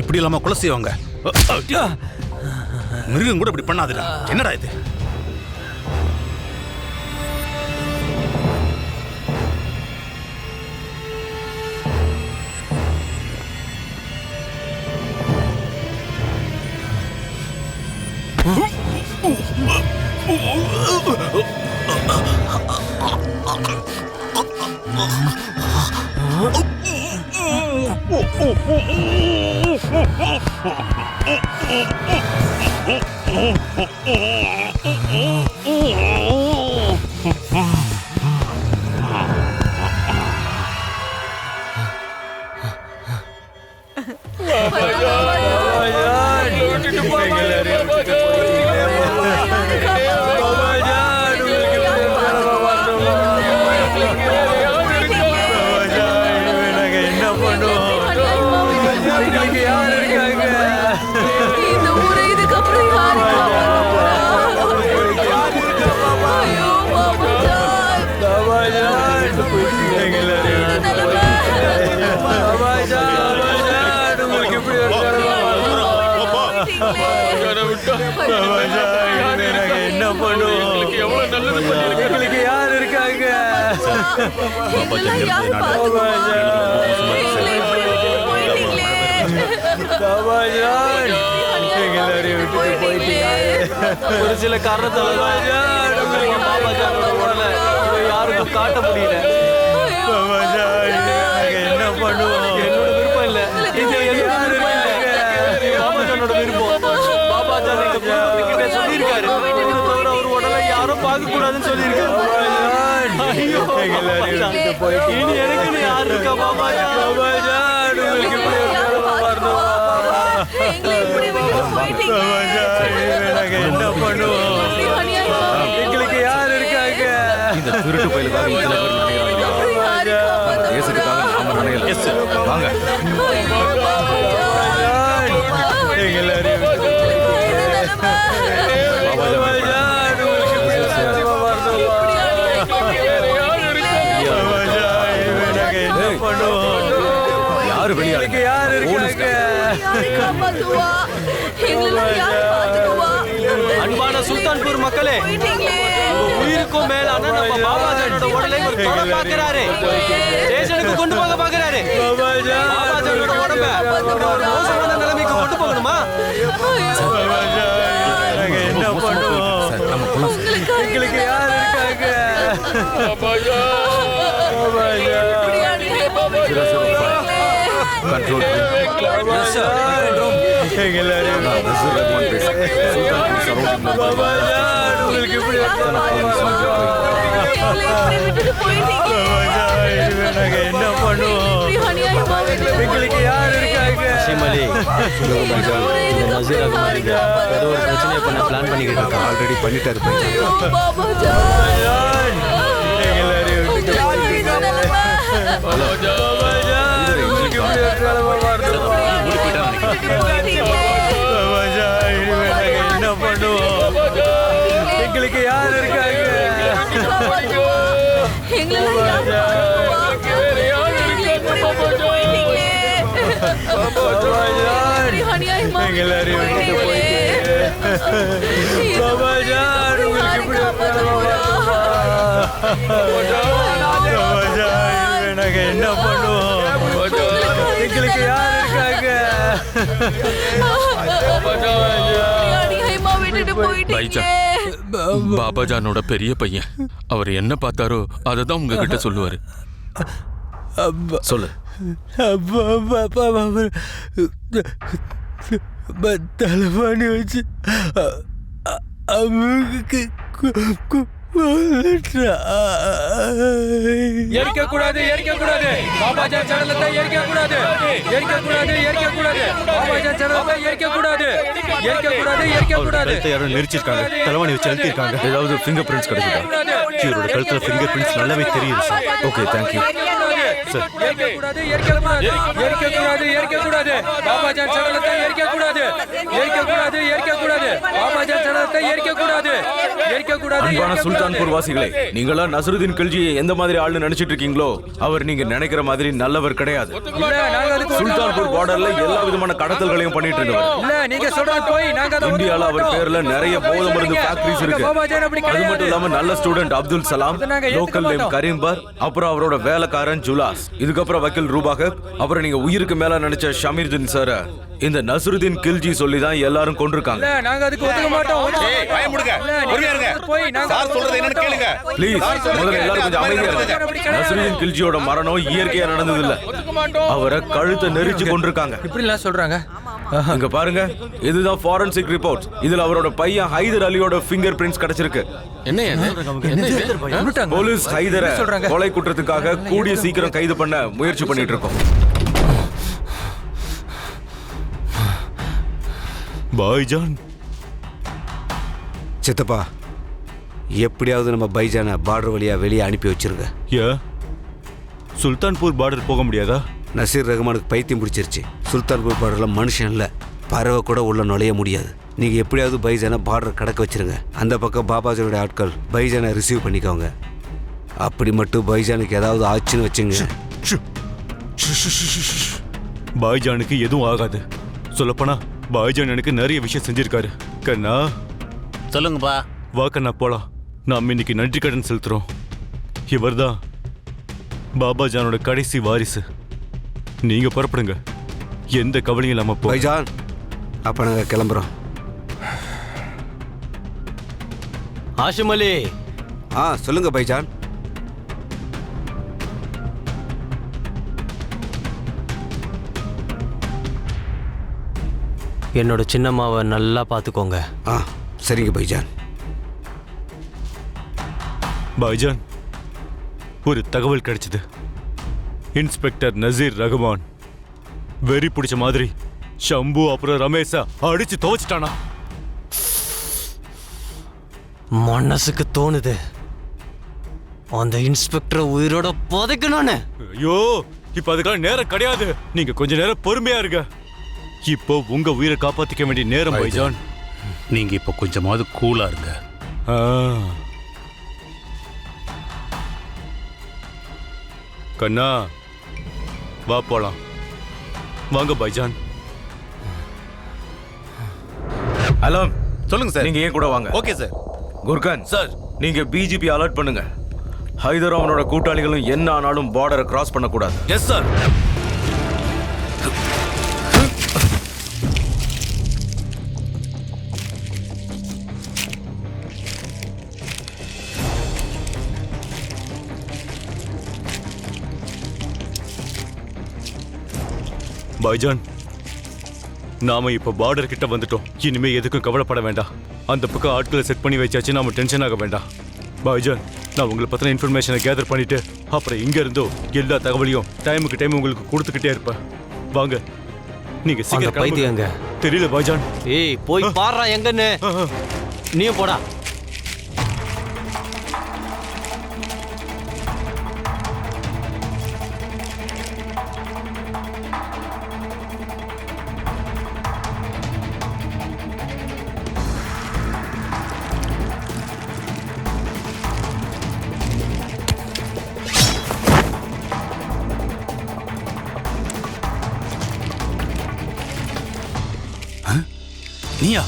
இப்படி இல்லாம கொலை செய்வாங்க. மிருகம் கூட இப்படி பண்ணாதுடா. என்னடா இது? இந்த ஊரை இதுக்கப்புறம் யாரு என்ன பண்ணுவோம்? எங்களுக்கு யார் இருக்காங்க? ஒரு சில காரணத்தால பாபாஜானோட உடலை யாருக்கும் காட்ட முடியல. என்ன பண்ணுவோம்? என்னோட விருப்பம் இல்ல, இது என்னோட விருப்பம் இல்ல, பாபாஜானோட விருப்பம். பாபாஜான் எங்க குடும்பத்துக்கிட்ட சொல்லியிருக்காரு, இவனை தவிர அவர் உடலை யாரும் பார்க்க கூடாதுன்னு சொல்லியிருக்காரு. ஐயோ, இனி எனக்கு யாரு இருக்கா? பாபாஜான், பாபாஜான், உங்களுக்கு இப்படி ஒரு நிலைமை வரணும். என்ன பண்ணுவோம்? எங்களுக்கு யார் இருக்காங்க? இந்த திருட்டு பயிலுக்காக இத்தனை பேர் நினைக்கிறாங்க. தேசத்துக்காக நாம நினைக்கல. வாங்க. யாரு வெளியாளுங்க? யாரு இருக்காங்க? அன்பான சுல்தான்பூர் மக்களே, உயிருக்கும் மேலான நம்ம பாபாஜானோட உடலை ஒரு தொட பாக்குறாரு, ஸ்டேஷனுக்கு கொண்டு போக பாக்குறாரு. பாபாஜானோட உடம்ப ஒரு மோசமான நிலைமைக்கு கொண்டு போகணுமா? என்ன பண்ணுவோம்? எங்களுக்கு யார் இருக்காங்க? கண்ட்ரோல் உங்களுக்கு இப்படி என்ன பண்ணுவோம்? எங்களுக்கு யார் இருக்காங்க? சிமலி, இந்த நசீர் அகமது ஏதோ ஒரு பிரச்சனையை பண்ண பிளான் பண்ணிக்கிட்டு இருக்கான். ஆல்ரெடி பண்ணிட்டாரு. என்ன பண்ணுவோம்? எங்களுக்கு யார் இருக்காங்க? என்ன பண்ணுவோம்? எங்களுக்கு யார் இருக்காங்க? பாபாஜானோட பெரிய பையன், அவர் என்ன பார்த்தாரோ அதை தான் உங்ககிட்ட சொல்லுவாரு. சொல்லு. தலைவாணி வச்சு எரிக்க கூடாது, எரிக்க கூடாது. பாபாஜான் சேனலத்தை எரிக்க கூடாது, எரிக்க கூடாது, எரிக்க கூடாது. பாபாஜான் சேனலத்தை எரிக்க கூடாது, எரிக்க கூடாது, எரிக்க கூடாது. யாரும் நெரிச்சிருக்காங்க, தலைவாணி வச்சு அழுத்திருக்காங்க. ஏதாவது ஃபிங்கர் பிரிண்ட்ஸ் கிடைக்குதா? இவரோட கழுத்துல ஃபிங்கர் பிரிண்ட்ஸ் நல்லாவே தெரியுது சார். Okay, thank you. எரிக்க கூடாது எரிக்க கூடாது எரிக்க கூடாது எரிக்க கூடாது பாபாஜான் சடலத்தை எரிக்க கூடாது எரிக்க கூடாது எரிக்க கூடாது பாபாஜான் சடலத்தை எரிக்க கூடாது எரிக்க கூடாது. அன்பான சுல்தான்பூர் வாசிகளே, நீங்களா நசருதீன் கில்ஜியை எந்த மாதிரி ஆள்னு நினைச்சிட்டு இருக்கீங்களோ அவர் நீங்க நினைக்கிற மாதிரி நல்லவர் கிடையாது. சுல்தான்பூர் பார்டர்ல எல்லா விதமான கடத்தல்களையும் பண்ணிட்டு இருந்தவர். இல்ல நீங்க சொல்றது போய் நாங்க இந்தியால அவர் பேர்ல நிறைய போதை மருந்து ஃபேக்டரிஸ் இருக்கு. அது மட்டும் இல்லாம நல்ல student Abdul Salam, local name கரீம்பர், அப்புறம் அவரோட வேலைக்காரன் ஜுலாஸ், இதுக்கப்புறம் வக்கீல் ரூபாகத், அப்புறம் நீங்க உயிருக்கு மேல நினைச்ச ஷமீர்தீன் சார் இந்த நசருதீன் கில்ஜி சொல்லி தான் எல்லாரும் கொண்டிருக்காங்க. நாங்க அதுக்கு ஒத்துக்க மாட்டோம். ப்ளீஸ் முதல்ல எல்லாரும் கொஞ்சம் அமைதியா இருங்க. நசருதீன் கில்ஜியோட மரணம் இயற்கையா நடந்தது இல்ல, அவரை கழுத்தை நெரிச்சு கொண்டிருக்காங்க. இப்படி எல்லாம் சொல்றாங்க. அங்க பாருங்க, இதுதான் ஃபாரன்சிக் ரிப்போர்ட். இதுல அவரோட பையன் ஹைதர் அலியோட ஃபிங்கர் பிரிண்ட்ஸ் கிடைச்சிருக்கு. போலீஸ் ஹைதரை கொலை குற்றத்துக்காக கூடிய சீக்கிரம் கைது பண்ண முயற்சி பண்ணிட்டு இருக்கோம். பாய்ஜான் சித்தப்பா, எப்படியாவது நம்ம பைஜானை பார்டர் வழியா வெளியே அனுப்பி வச்சிருங்க. சுல்தான்பூர் பார்டர் போக முடியாதா? நசீர் ரஹ்மானுக்கு பைத்தியம் பிடிச்சிருச்சு. சுல்தான்பூர் பார்டர்ல மனுஷன் இல்ல, பறவை கூட உள்ள நுழைய முடியாது. நீங்க எப்படியாவது பைஜானை பார்டர் கடக்க வச்சிருங்க. அந்த பக்கம் பாபாஜியோட ஆட்கள் பைஜானை ரிசீவ் பண்ணிக்கோங்க. அப்படி மட்டும் பைஜானுக்கு ஏதாவது ஆச்சுன்னு வச்சுங்க. பாய்ஜானுக்கு எதுவும் ஆகாது. சொல்லப்போனா பாய்ஜான் எனக்கு நிறைய விஷயம் செஞ்சிருக்காரு. கண்ணா சொல்லுங்கப்பா. வா கண்ணா போலாம். நாம் இன்னைக்கு நன்றி கடன் செலுத்துறோம். இவர்தான் பாபாஜானோட கடைசி வாரிசு. நீங்க புறப்படுங்க, எந்த கவலையும் இல்லாம போ. பைஜான், அப்ப நாங்க கிளம்புறோம். ஆஷிம் அலி. சொல்லுங்க பைஜான். என்னோட சின்னம்மாவை நல்லா பார்த்துக்கோங்க. சரிங்க பைஜான். பாய்ஜான், ஒரு தகவல் கிடைச்சது. இன்ஸ்பெக்டர் நசீர் ரஹ்மான் வெறி பிடிச்ச மாதிரி ஷம்பு அப்புறம் ரமேஷா அடிச்சு துவச்சிட்டானா. மனசுக்கு தோணுது அந்த இன்ஸ்பெக்டரை உயிரோட புதைக்கணும்னு. ஐயோ, இப்ப அதுக்கான நேரம் கிடையாது. நீங்க கொஞ்ச நேரம் பொறுமையா இருங்க. இப்போ உங்க உயிரை காப்பாத்திக்க வேண்டிய நேரம் பைஜான். நீங்க இப்போ கொஞ்சமாவது கூலா இருங்க. கண்ணா வா போலாம். வாங்க பைஜான். ஹலோ, சொல்லுங்க சார். நீங்க ஏன் கூட வாங்க. Okay sir. குர்கான் சார், நீங்க பிஜிபி அலர்ட் பண்ணுங்க. ஹைதர் அவனோட கூட்டாளிகளும் என்ன ஆனாலும் பார்டரை கிராஸ் பண்ணக்கூடாது. Yes sir. பாய்ஜான், நாம இப்ப பார்டர் கிட்ட வந்துட்டோம். இனிமே எதுக்கும் கவலைப்பட வேண்டாம். அந்த பக்கம் ஆட்களை செட் பண்ணி வச்சாச்சு. நாம டென்ஷன் ஆக வேண்டாம். பாய்ஜான், நான் உங்களை பத்தின இன்ஃபர்மேஷனை கேதர் பண்ணிட்டு அப்புறம் இங்க இருந்தோ எல்லா தகவலையும் டைமுக்கு டைம் உங்களுக்கு கொடுத்துக்கிட்டே இருப்பேன். வாங்க, நீங்க சீக்கிரம் பைத்தியங்க. தெரியல பாய்ஜான். ஏய், போய் பாறா எங்கன்னு. நீயும் போடா. நீயா?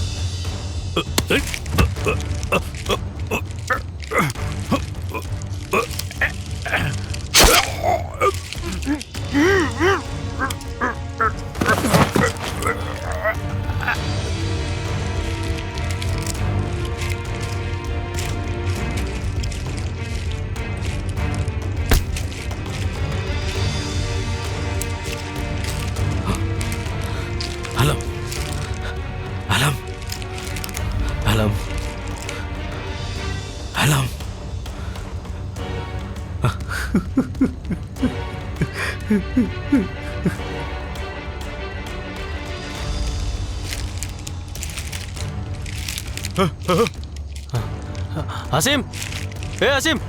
அலம் அலம் அலம் அலம் அசீம், ஏ அசீம்.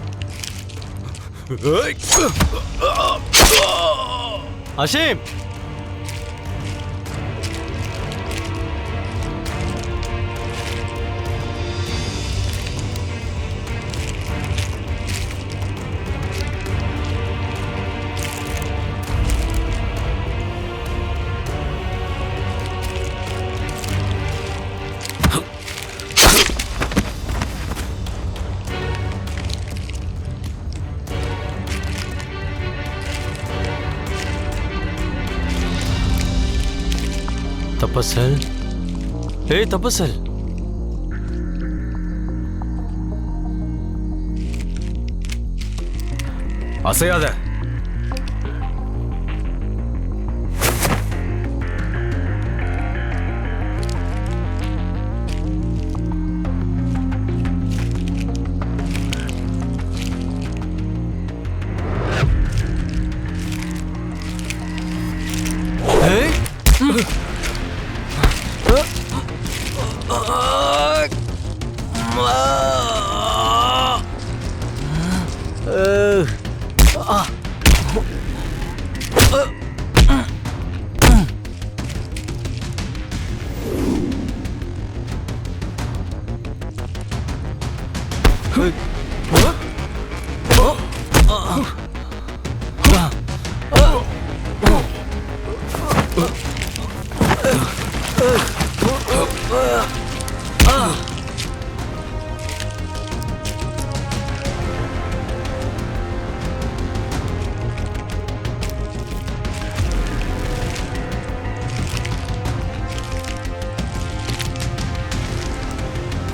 அஷீம் தபசல் ஏய் தபசல் அசையாத.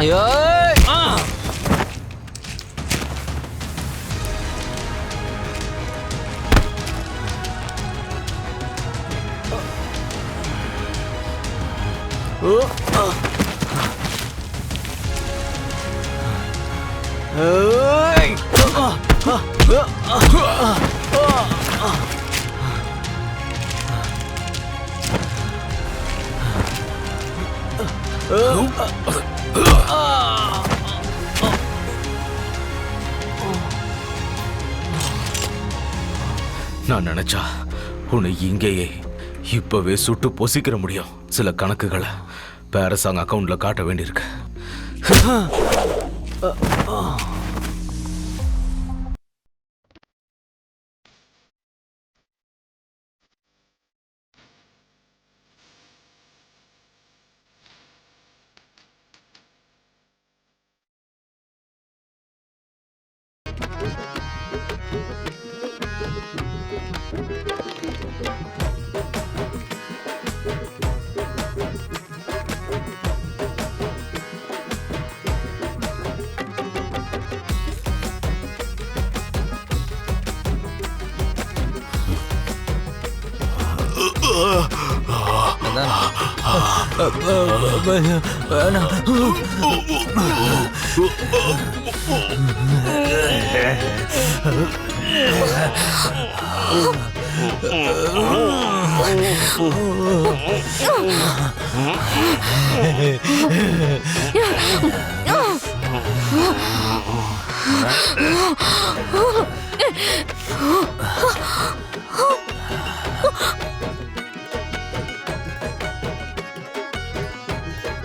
ஐயோ நான் நினைச்சா உன்னை இங்கேயே இப்பவே சுட்டு பொசிக்கிற முடியும். சில கணக்குகளை பேரசாங்க அக்கவுண்ட்ல காட்ட வேண்டியிருக்கு.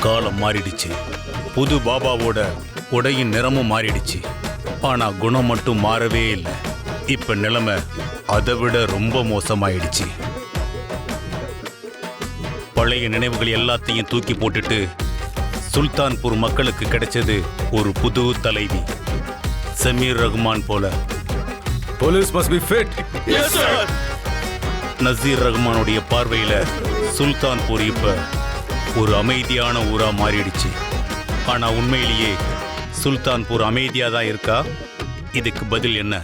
காலம் மாறிடுச்சு. புது பாபாவோட உடையின் நிறமும் மாறிடுச்சு. ஆனா குணம் மட்டும் மாறவே இல்லை. இப்ப நிலைமை அதை விட ரொம்ப மோசமாயிடுச்சு. பழைய நினைவுகள் எல்லாத்தையும் தூக்கி போட்டுட்டு சுல்தான்பூர் மக்களுக்கு கிடைச்சது ஒரு புது தலைவி, சமீர் ரஹ்மான் போல. Police must be fit. Yes sir. Naseer ரஹ்மானுடைய பார்வையில சுல்தான்பூர் இப்ப ஒரு அமைதியான ஊரா மாறிடுச்சு. ஆனா உண்மையிலேயே சுல்தான்பூர் அமைதியா தான் இருக்கா? இதுக்கு பதில் என்ன?